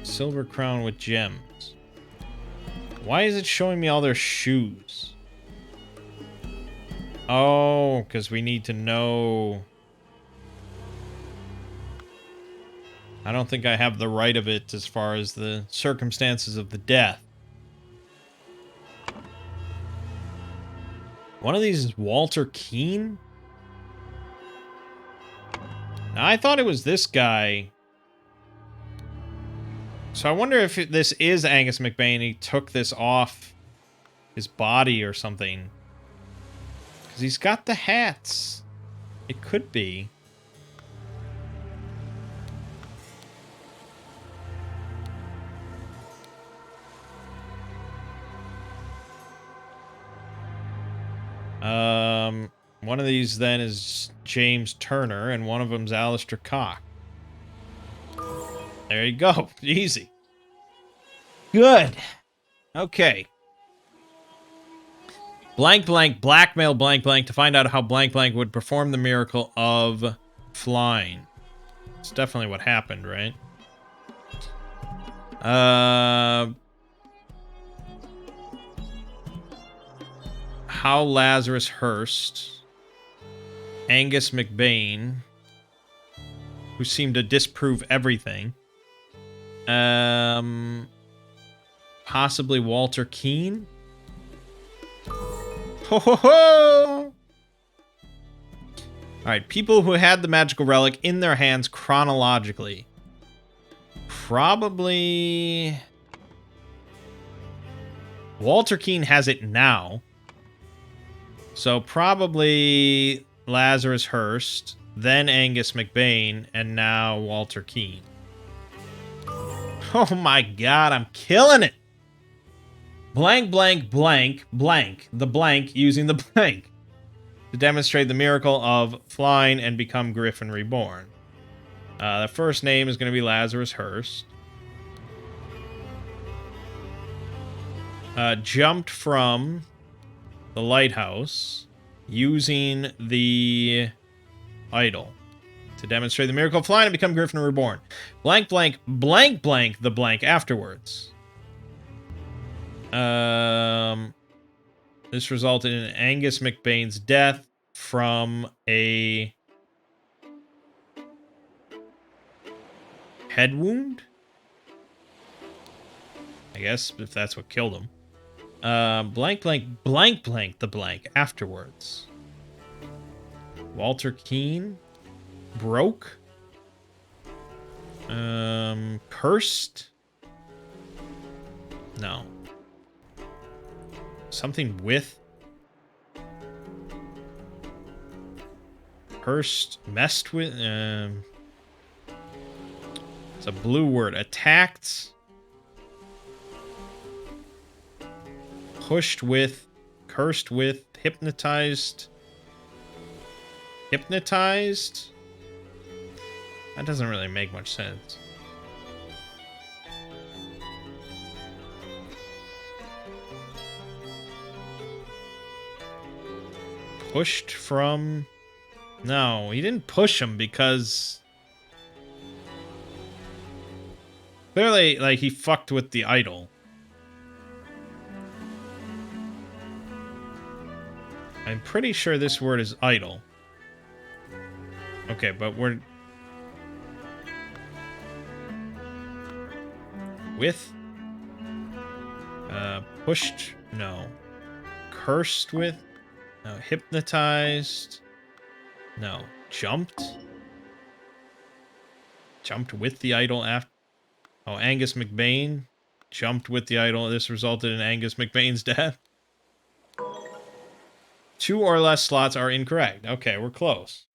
Silver crown with gems. Why is it showing me all their shoes? Oh, because we need to know... I don't think I have the right of it as far as the circumstances of the death. One of these is Walter Keane? Now, I thought it was this guy. So I wonder if this is Angus McBain. He took this off his body or something. Because he's got the hats. It could be. One of these then is James Turner, and one of them's Alistair Cock. There you go. Easy. Good. Okay. Blank blank blackmail blank blank to find out how blank blank would perform the miracle of flying. It's definitely what happened, right? How Lazarus Hurst, Angus McBain, who seemed to disprove everything. Possibly Walter Keane. Ho ho ho! Alright, people who had the magical relic in their hands chronologically. Probably... Walter Keane has it now. So probably Lazarus Hurst, then Angus McBain, and now Walter Keane. Oh my god, I'm killing it! Blank, blank, blank, blank. The blank using the blank. To demonstrate the miracle of flying and become Griffin Reborn. The first name is going to be Lazarus Hurst. Jumped from the lighthouse using the idol to demonstrate the miracle of flying and become Griffin Reborn. Blank, blank, blank, blank, the blank afterwards. This resulted in Angus McBain's death from a head wound? I guess, if that's what killed him. Blank, blank, blank, blank, the blank afterwards. Walter Keane broke. Cursed? No. Something with. Cursed, messed with. It's a blue word. Attacked. Pushed with. Cursed with. Hypnotized. Hypnotized? That doesn't really make much sense. Pushed from... No, he didn't push him because... Clearly, like, he fucked with the idol. I'm pretty sure this word is idol. Okay, but we're... With? Pushed? No. Cursed with? No. Hypnotized? No. Jumped? Jumped with the idol after... Oh, Angus McBain jumped with the idol. This resulted in Angus McBain's death. 2 or less slots are incorrect. Okay, we're close.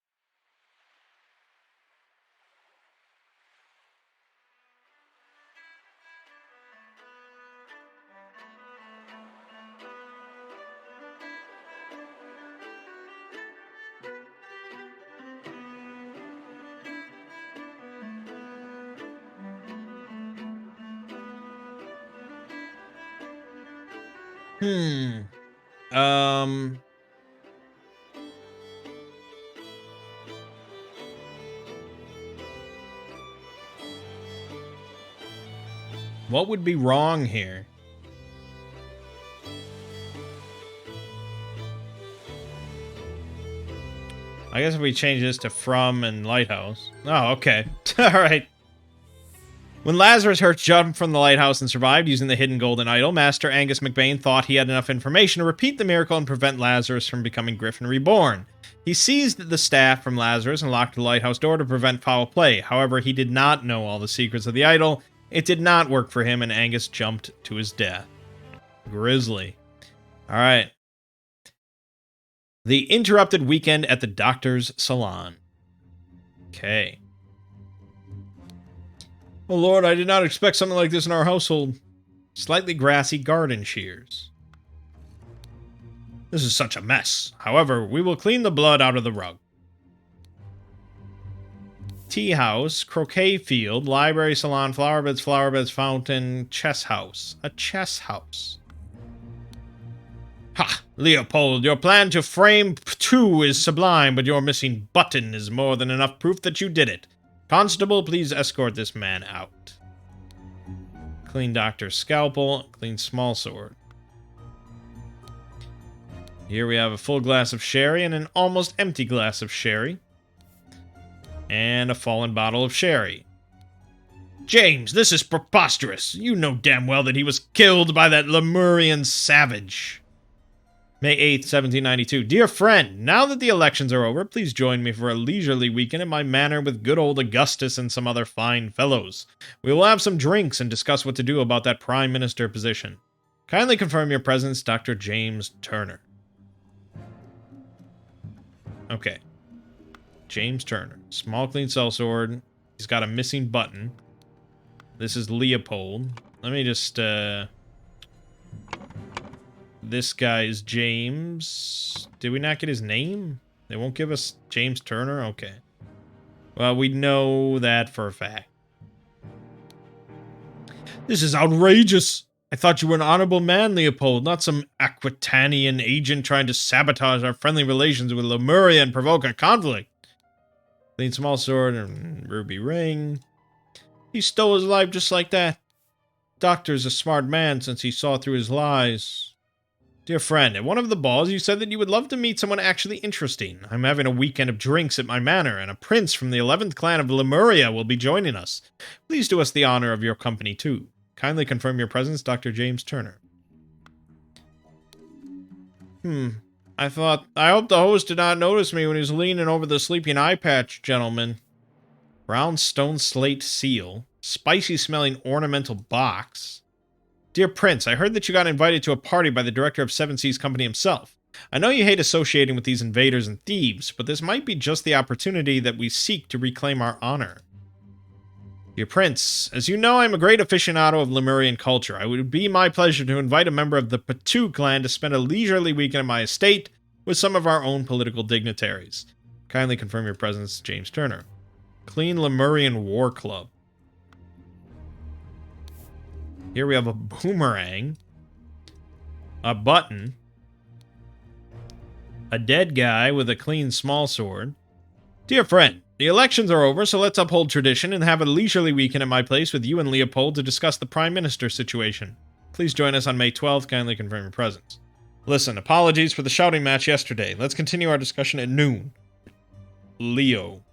Um... What would be wrong here? I guess if we change this to from and lighthouse. Oh, okay. Alright. When Lazarus Hurst jumped from the lighthouse and survived using the hidden golden idol, Master Angus McBain thought he had enough information to repeat the miracle and prevent Lazarus from becoming Griffin Reborn. He seized the staff from Lazarus and locked the lighthouse door to prevent foul play. However, he did not know all the secrets of the idol. It did not work for him, and Angus jumped to his death. Grisly. Alright. The interrupted weekend at the doctor's salon. Okay. Oh Lord, I did not expect something like this in our household. Slightly grassy garden shears. This is such a mess. However, we will clean the blood out of the rug. Tea house, croquet field, library, salon, flower beds, fountain, chess house. A chess house. Ha! Leopold, your plan to frame 2 is sublime, but your missing button is more than enough proof that you did it. Constable, please escort this man out. Clean doctor's scalpel, clean small sword. Here we have a full glass of sherry and an almost empty glass of sherry. And a fallen bottle of sherry. James, this is preposterous. You know damn well that he was killed by that Lemurian savage. May 8th, 1792. Dear friend, now that the elections are over, please join me for a leisurely weekend in my manor with good old Augustus and some other fine fellows. We will have some drinks and discuss what to do about that prime minister position. Kindly confirm your presence, Dr. James Turner. Okay. James Turner. Small clean sellsword. He's got a missing button. This is Leopold. Let me just, This guy is James. Did we not get his name? They won't give us James Turner? Okay. Well, we know that for a fact. This is outrageous. I thought you were an honorable man, Leopold, not some Aquitanian agent trying to sabotage our friendly relations with Lemuria and provoke a conflict. Clean small sword and ruby ring. He stole his life just like that. Doctor's a smart man since he saw through his lies. Dear friend, at one of the balls you said that you would love to meet someone actually interesting. I'm having a weekend of drinks at my manor, and a prince from the 11th clan of Lemuria will be joining us. Please do us the honor of your company, too. Kindly confirm your presence, Dr. James Turner. I hope the host did not notice me when he was leaning over the sleeping eye patch, gentlemen. Brown stone slate seal. Spicy-smelling ornamental box. Dear Prince, I heard that you got invited to a party by the director of Seven Seas Company himself. I know you hate associating with these invaders and thieves, but this might be just the opportunity that we seek to reclaim our honor. Dear Prince, as you know, I am a great aficionado of Lemurian culture. It would be my pleasure to invite a member of the Patu clan to spend a leisurely weekend at my estate with some of our own political dignitaries. Kindly confirm your presence, James Turner. Clean Lemurian War Club. Here we have a boomerang, a button, a dead guy with a clean small sword. Dear friend, the elections are over, so let's uphold tradition and have a leisurely weekend at my place with you and Leopold to discuss the Prime Minister situation. Please join us on May 12th. Kindly confirm your presence. Listen, apologies for the shouting match yesterday. Let's continue our discussion at noon. Leo.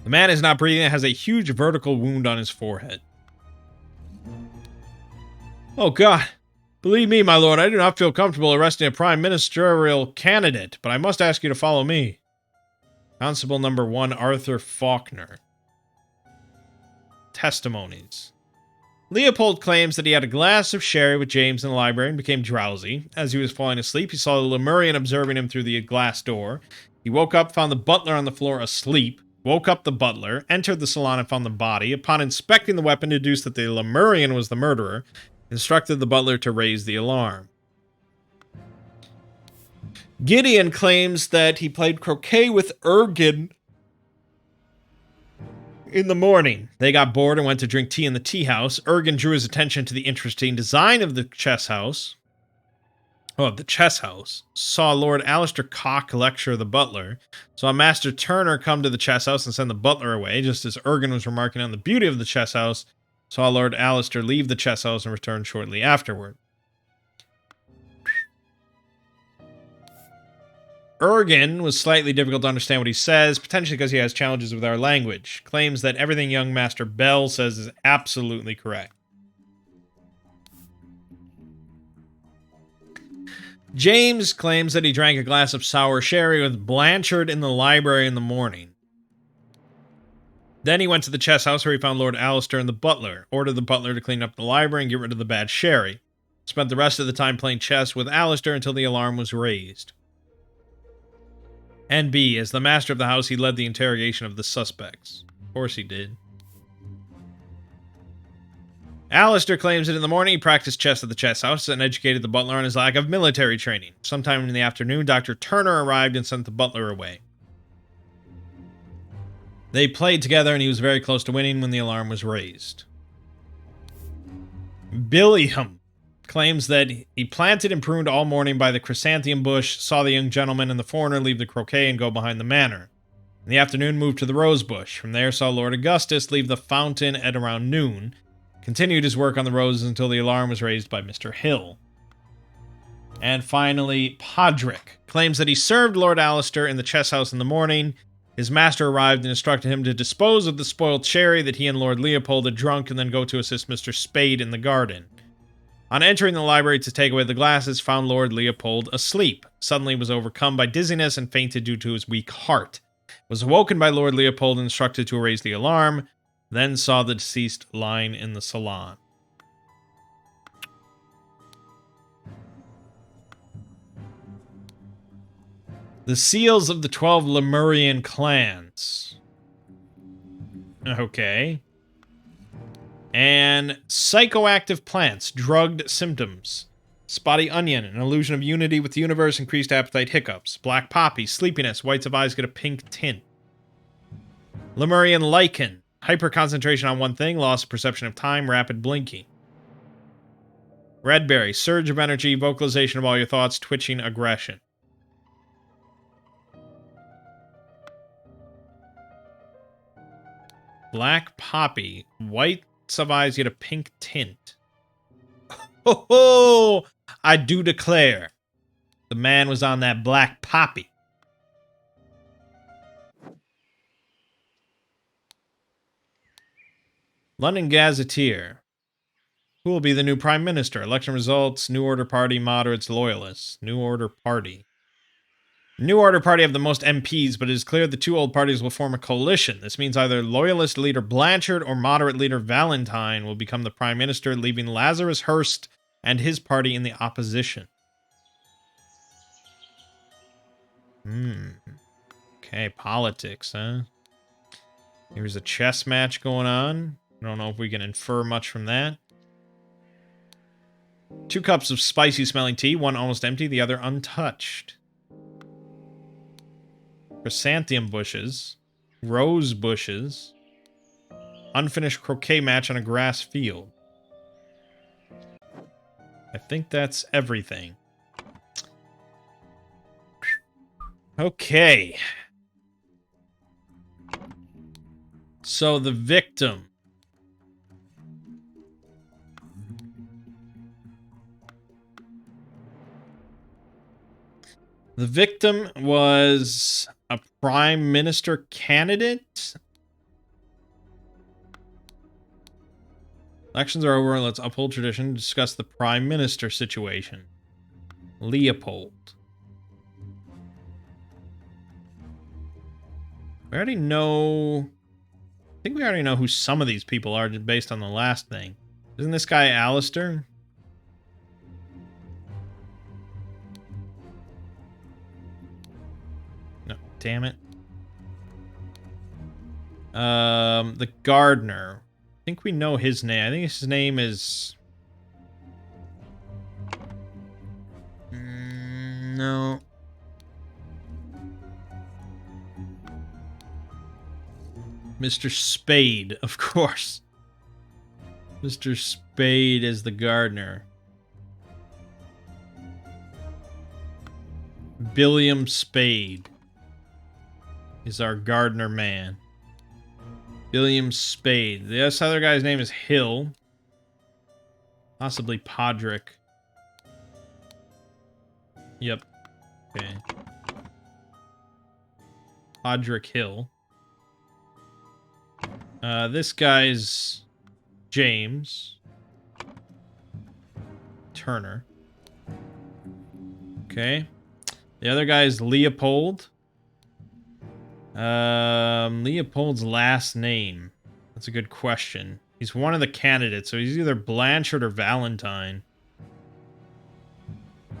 The man is not breathing and has a huge vertical wound on his forehead. Oh, God. Believe me, my lord, I do not feel comfortable arresting a prime ministerial candidate, but I must ask you to follow me. Constable number 1, Arthur Faulkner. testimonies. Leopold claims that he had a glass of sherry with James in the library and became drowsy. As he was falling asleep, he saw the Lemurian observing him through the glass door. He woke up, found the butler on the floor asleep, woke up the butler, entered the salon and found the body. Upon inspecting the weapon, deduced that the Lemurian was the murderer, instructed the butler to raise the alarm. Gideon claims that he played croquet with Ergen in the morning. They got bored and went to drink tea in the tea house. Ergen drew his attention to the interesting design of the chess house. Saw Lord Alistair Cock lecture the butler. Saw Master Turner come to the chess house and send the butler away, just as Ergen was remarking on the beauty of the chess house. Saw Lord Alistair leave the chess house and return shortly afterward. Ergen was slightly difficult to understand what he says, potentially because he has challenges with our language. Claims that everything young Master Bell says is absolutely correct. James claims that he drank a glass of sour sherry with Blanchard in the library in the morning. Then he went to the chess house where he found Lord Alistair and the butler, ordered the butler to clean up the library and get rid of the bad sherry. Spent the rest of the time playing chess with Alistair until the alarm was raised. NB, as the master of the house, he led the interrogation of the suspects. Of course he did. Alistair claims that in the morning he practiced chess at the chess house and educated the butler on his lack of military training. Sometime in the afternoon, Dr. Turner arrived and sent the butler away. They played together and he was very close to winning when the alarm was raised. Billiam claims that he planted and pruned all morning by the chrysanthemum bush, saw the young gentleman and the foreigner leave the croquet and go behind the manor. In the afternoon, moved to the rose bush. From there, saw Lord Augustus leave the fountain at around noon. Continued his work on the roses until the alarm was raised by Mr. Hill. And finally, Podrick claims that he served Lord Alistair in the chess house in the morning. His master arrived and instructed him to dispose of the spoiled sherry that he and Lord Leopold had drunk and then go to assist Mr. Spade in the garden. On entering the library to take away the glasses, found Lord Leopold asleep. Suddenly was overcome by dizziness and fainted due to his weak heart. Was awoken by Lord Leopold and instructed to raise the alarm, then saw the deceased lying in the salon. The seals of the 12 Lemurian clans. Okay. And psychoactive plants, drugged symptoms. Spotty onion, an illusion of unity with the universe, increased appetite, hiccups. Black poppy, sleepiness, whites of eyes get a pink tint. Lemurian lichen, hyperconcentration on one thing, loss of perception of time, rapid blinking. Redberry, surge of energy, vocalization of all your thoughts, twitching aggression. Black poppy, white of eyes get a pink tint. Ho ho! I do declare, the man was on that black poppy. London Gazetteer. Who will be the new Prime Minister? Election results, New Order Party, moderates, loyalists. New Order Party. New Order Party have the most MPs, but it is clear the two old parties will form a coalition. This means either loyalist leader Blanchard or moderate leader Valentine will become the Prime Minister, leaving Lazarus Hurst and his party in the opposition. Okay, politics, huh? Here's a chess match going on. I don't know if we can infer much from that. 2 cups of spicy smelling tea, one almost empty, the other untouched. Chrysanthemum bushes, rose bushes, unfinished croquet match on a grass field. I think that's everything. Okay. So the victim. The victim was a prime minister candidate. Elections are over. Let's uphold tradition. Discuss the prime minister situation. Leopold. We already know think we already know who some of these people are just based on the last thing. Isn't this guy Alistair? No, damn it. The gardener. I think we know his name. I think his name is... no. Mr. Spade, of course. Mr. Spade is the gardener. Billiam Spade is our gardener man. Billiam Spade. This other guy's name is Hill. Possibly Podrick. Yep. Okay. Podrick Hill. This guy's James Turner. Okay. The other guy is Leopold. Leopold's last name. That's a good question. He's one of the candidates, so he's either Blanchard or Valentine.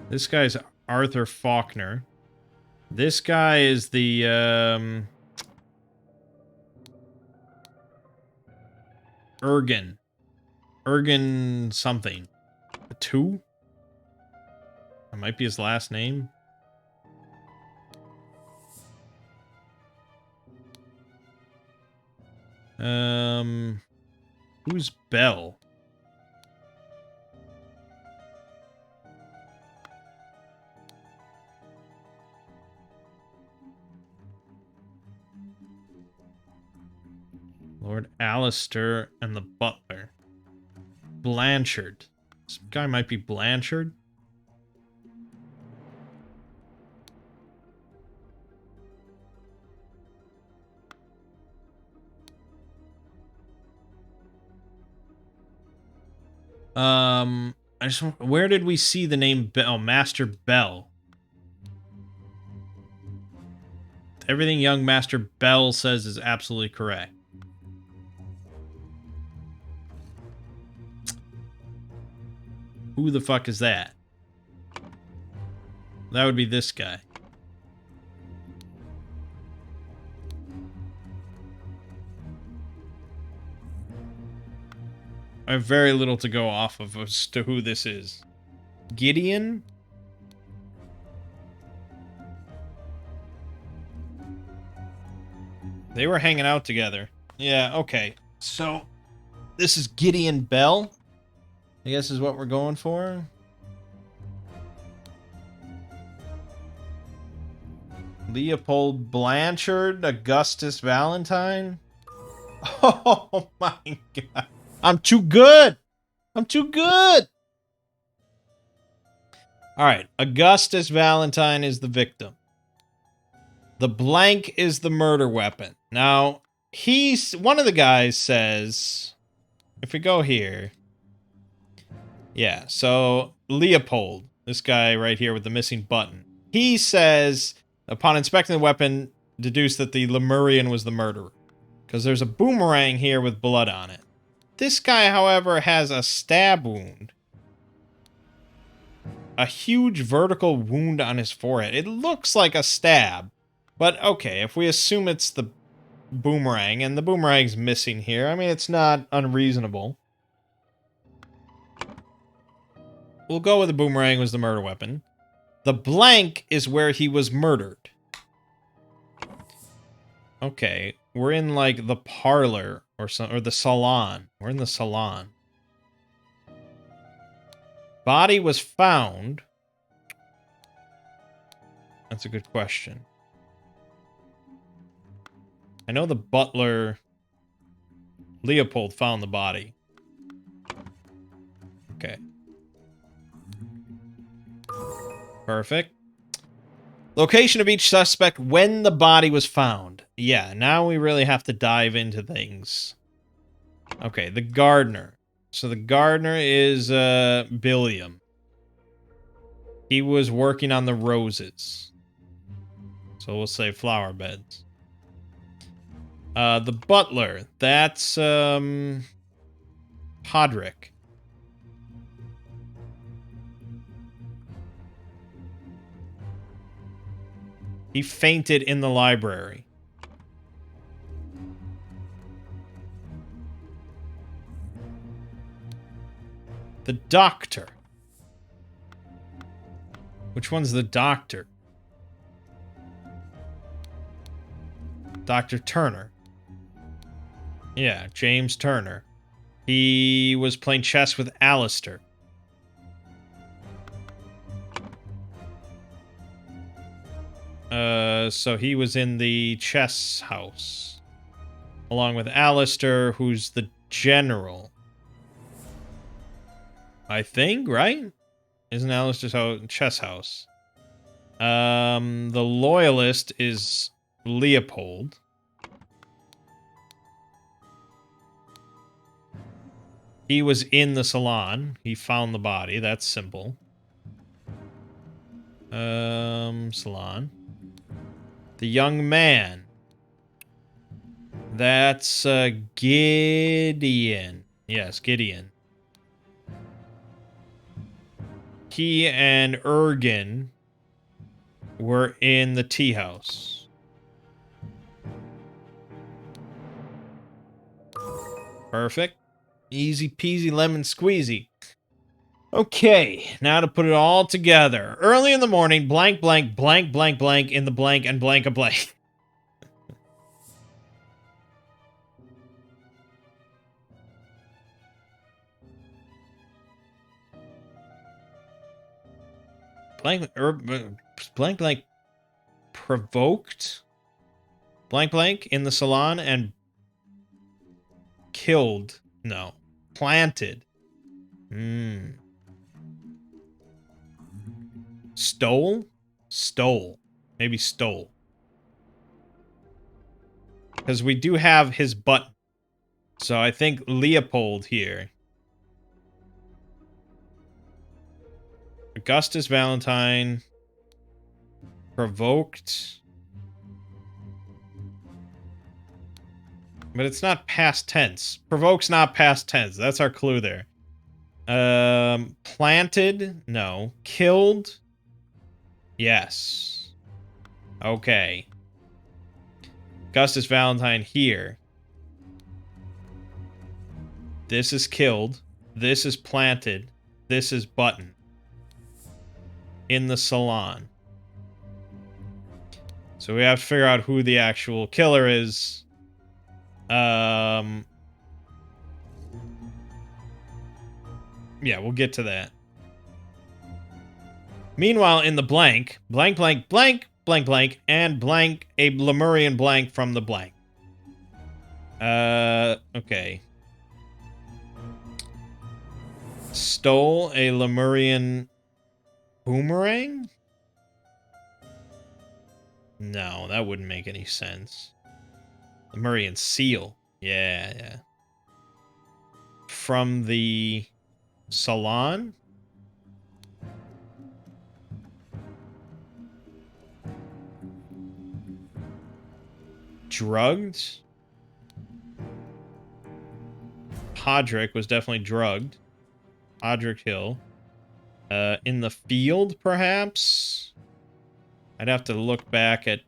This guy's Arthur Faulkner. This guy is the, Ergen. Ergen something. A 2? That might be his last name. Who's Bell? Lord Alistair and the butler. Blanchard. This guy might be Blanchard. Where did we see the name Bell? Oh, Master Bell. Everything young Master Bell says is absolutely correct. Who the fuck is that? That would be this guy. I have very little to go off of as to who this is. Gideon? They were hanging out together. Yeah, okay. So, this is Gideon Bell, I guess is what we're going for. Leopold Blanchard, Augustus Valentine. Oh my god. I'm too good! I'm too good! Alright, Augustus Valentine is the victim. The blank is the murder weapon. Now, one of the guys says, if we go here, yeah, so Leopold, this guy right here with the missing button, he says, upon inspecting the weapon, deduced that the Lemurian was the murderer, because there's a boomerang here with blood on it. This guy, however, has a stab wound. A huge vertical wound on his forehead. It looks like a stab. But, okay, if we assume it's the boomerang, and the boomerang's missing here, I mean, it's not unreasonable. We'll go with the boomerang was the murder weapon. The blank is where he was murdered. Okay, we're in, like, the parlor or the salon. We're in the salon. Body was found. That's a good question. I know the butler, Leopold, found the body. Okay. Perfect. Location of each suspect when the body was found. Yeah, now we really have to dive into things. Okay, the gardener. So the gardener is Billiam. He was working on the roses. So we'll say flower beds. The butler. That's, Podrick. He fainted in the library. The doctor. Which one's the doctor? Dr. Turner. Yeah, James Turner. He was playing chess with Alistair. So he was in the chess house. Along with Alistair, who's the general. I think, right? Isn't Alistair's chess house? The loyalist is Leopold. He was in the salon. He found the body. That's simple. Salon. The young man. That's, Gideon. Yes, Gideon. He and Ergen were in the tea house. Perfect. Easy peasy lemon squeezy. Okay, now to put it all together. Early in the morning, blank, blank, blank, blank, blank, in the blank, and blank a blank. Blank, blank, blank, provoked, blank, blank, in the salon, and killed. No. Planted. Stole? Stole. Maybe stole. Because we do have his button. So I think Leopold here. Augustus Valentine. Provoked. But it's not past tense. Provoke's not past tense. That's our clue there. Planted? No. Killed? Yes. Okay. Augustus Valentine here. This is killed. This is planted. This is button. In the salon. So we have to figure out who the actual killer is. Yeah, we'll get to that. Meanwhile, in the blank, blank, blank, blank, blank, blank, and blank, a Lemurian blank from the blank. Okay. Stole a Lemurian boomerang? No, that wouldn't make any sense. Lemurian seal. Yeah, yeah. From the salon? Drugged? Podrick was definitely drugged. Podrick Hill. In the field, perhaps? I'd have to look back at,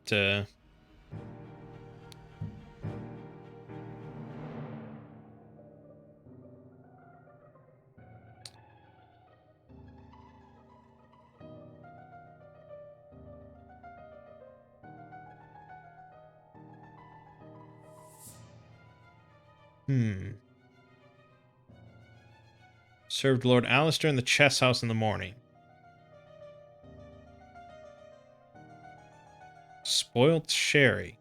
Served Lord Alistair in the chess house in the morning. Spoilt sherry.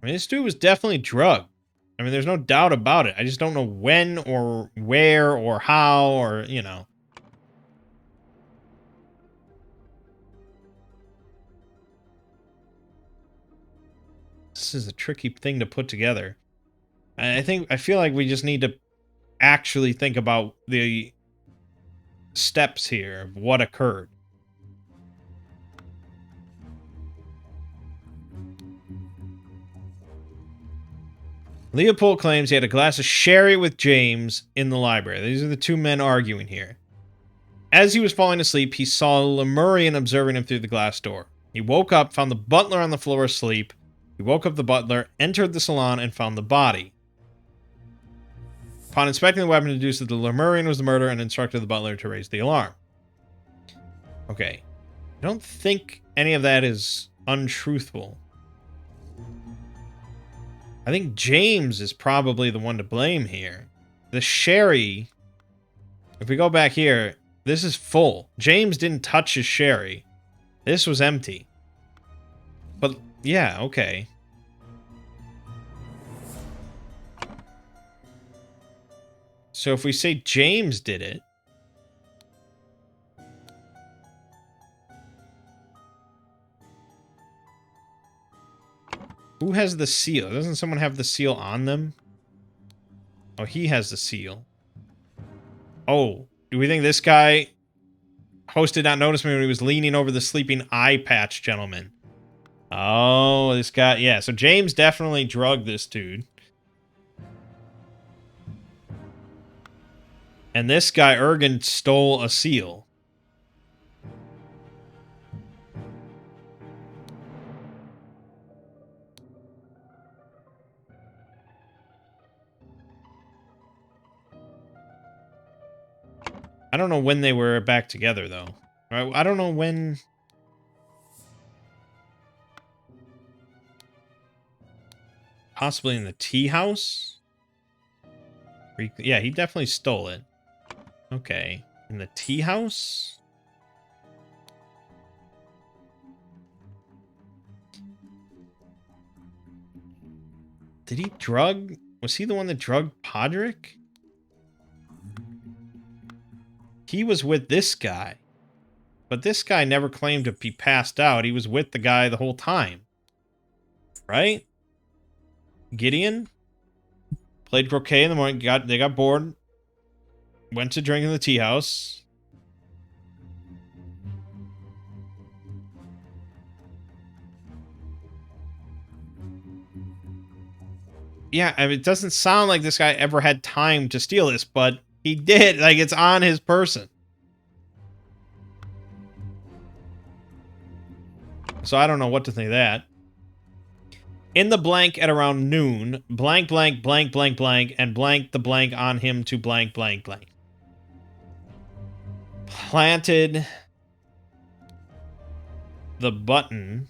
I mean, this dude was definitely drugged. I mean, there's no doubt about it. I just don't know when or where or how or, you know. This is a tricky thing to put together. I feel like we just need to actually think about the steps here of what occurred. Leopold claims he had a glass of sherry with James in the library. These are the two men arguing here. As he was falling asleep, he saw a Lemurian observing him through the glass door. He woke up, found the butler on the floor asleep. He woke up the butler, entered the salon, and found the body. Upon inspecting the weapon, deduced that the Lemurian was the murderer and instructed the butler to raise the alarm. Okay. I don't think any of that is untruthful. I think James is probably the one to blame here. The sherry, if we go back here, this is full. James didn't touch his sherry. This was empty. But, yeah, okay. So if we say James did it, who has the seal? Doesn't someone have the seal on them? Oh, he has the seal. Oh, do we think this guy... Host did not notice me when he was leaning over the sleeping eye patch gentleman. Oh, this guy... Yeah, so James definitely drugged this dude. And this guy, Ergen, stole a seal. I don't know when they were back together, though. I don't know when... Possibly in the tea house? Yeah, he definitely stole it. Okay. In the tea house? Did he drug... Was he the one that drugged Podrick? He was with this guy. But this guy never claimed to be passed out. He was with the guy the whole time. Right? Gideon? Played croquet in the morning. They got bored. Went to drink in the tea house. Yeah, I mean, it doesn't sound like this guy ever had time to steal this, but he did. Like, it's on his person. So I don't know what to think of that. In the blank at around noon, blank, blank, blank, blank, blank, and blank the blank on him to blank, blank, blank. Planted the button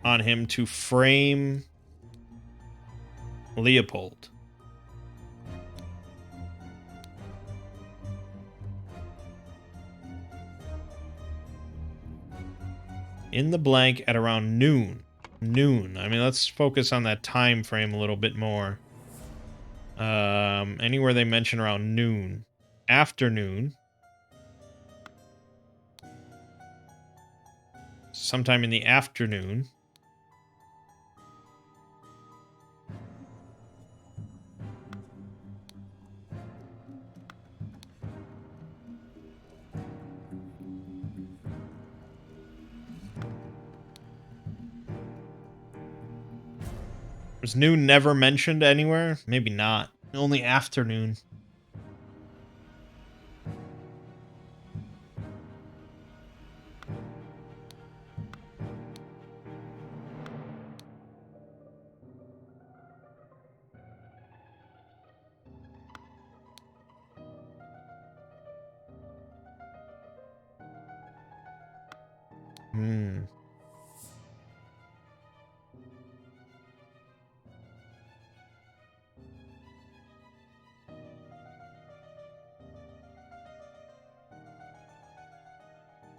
on him to frame Leopold. In the blank at around noon. Noon. I mean, let's focus on that time frame a little bit more. Anywhere they mention around noon. Afternoon. Sometime in the afternoon. Was noon never mentioned anywhere? Maybe not. Only afternoon.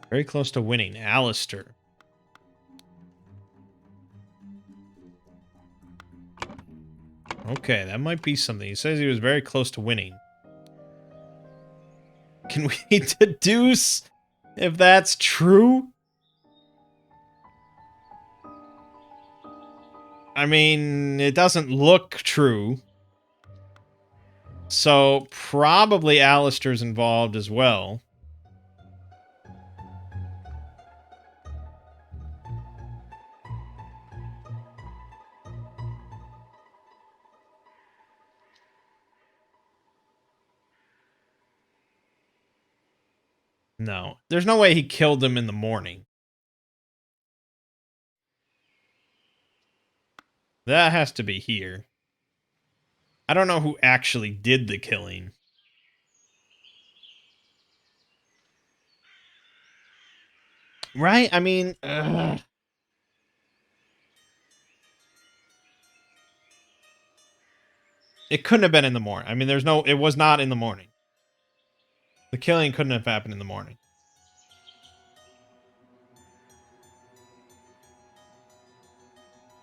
Very close to winning. Alistair. Okay, that might be something. He says he was very close to winning. Can we deduce if that's true? I mean, it doesn't look true. So, probably Alistair's involved as well. No. There's no way he killed him in the morning. That has to be here. I don't know who actually did the killing. Right? I mean, it couldn't have been in the morning. I mean, it was not in the morning. The killing couldn't have happened in the morning.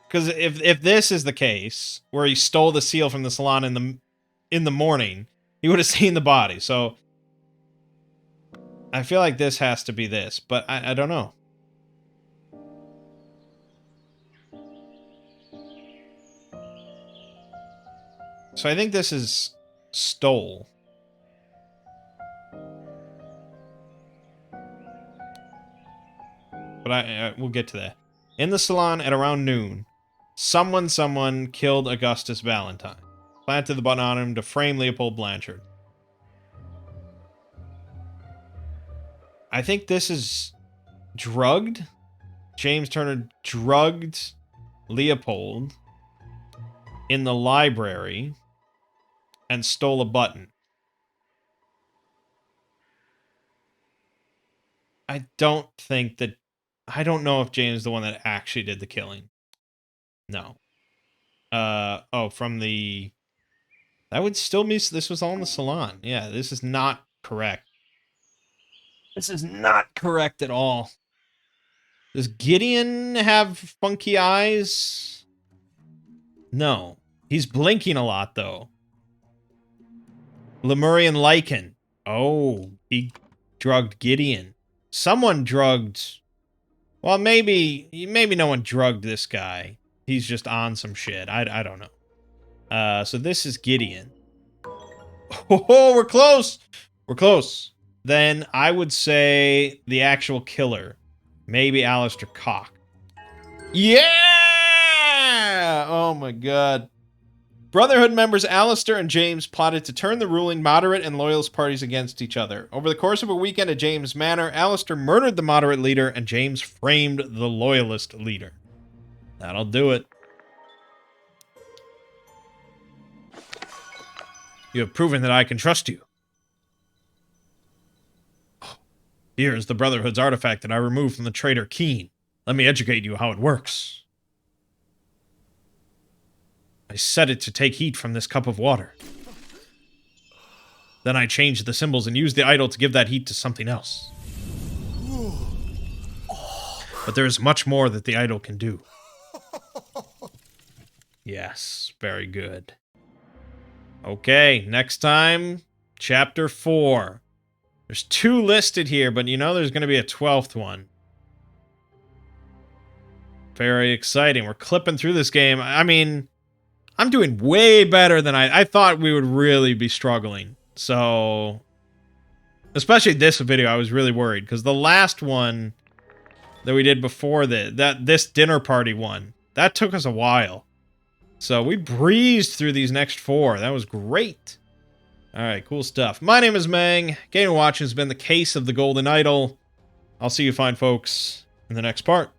Because if this is the case, where he stole the seal from the salon in the morning, he would have seen the body. So I feel like this has to be this, but I don't know. So I think this is stole. But we'll get to that. In the salon at around noon, someone killed Augustus Valentine. Planted the button on him to frame Leopold Blanchard. I think this is drugged. James Turner drugged Leopold in the library and stole a button. I don't know if James is the one that actually did the killing. No. From the... That would still be... This was all in the salon. Yeah, this is not correct. This is not correct at all. Does Gideon have funky eyes? No. He's blinking a lot, though. Lemurian lichen. Oh, he drugged Gideon. Someone drugged... Well, maybe no one drugged this guy. He's just on some shit. I don't know. So this is Gideon. Oh, we're close! We're close. Then I would say the actual killer. Maybe Alistair Cock. Yeah! Oh my god. Brotherhood members Alistair and James plotted to turn the ruling moderate and loyalist parties against each other. Over the course of a weekend at James Manor, Alistair murdered the moderate leader and James framed the loyalist leader. That'll do it. You have proven that I can trust you. Here is the Brotherhood's artifact that I removed from the traitor Keen. Let me educate you how it works. I set it to take heat from this cup of water. Then I changed the symbols and used the idol to give that heat to something else. But there is much more that the idol can do. Yes, very good. Okay, next time, Chapter 4. There's 2 listed here, but you know there's going to be a 12th one. Very exciting. We're clipping through this game. I mean, I'm doing way better than I thought we would really be struggling. So, especially this video, I was really worried. Because the last one that we did before this dinner party one, that took us a while. So we breezed through these next 4. That was great. Alright, cool stuff. My name is Mangg. Game and watching has been the Case of the Golden Idol. I'll see you fine folks in the next part.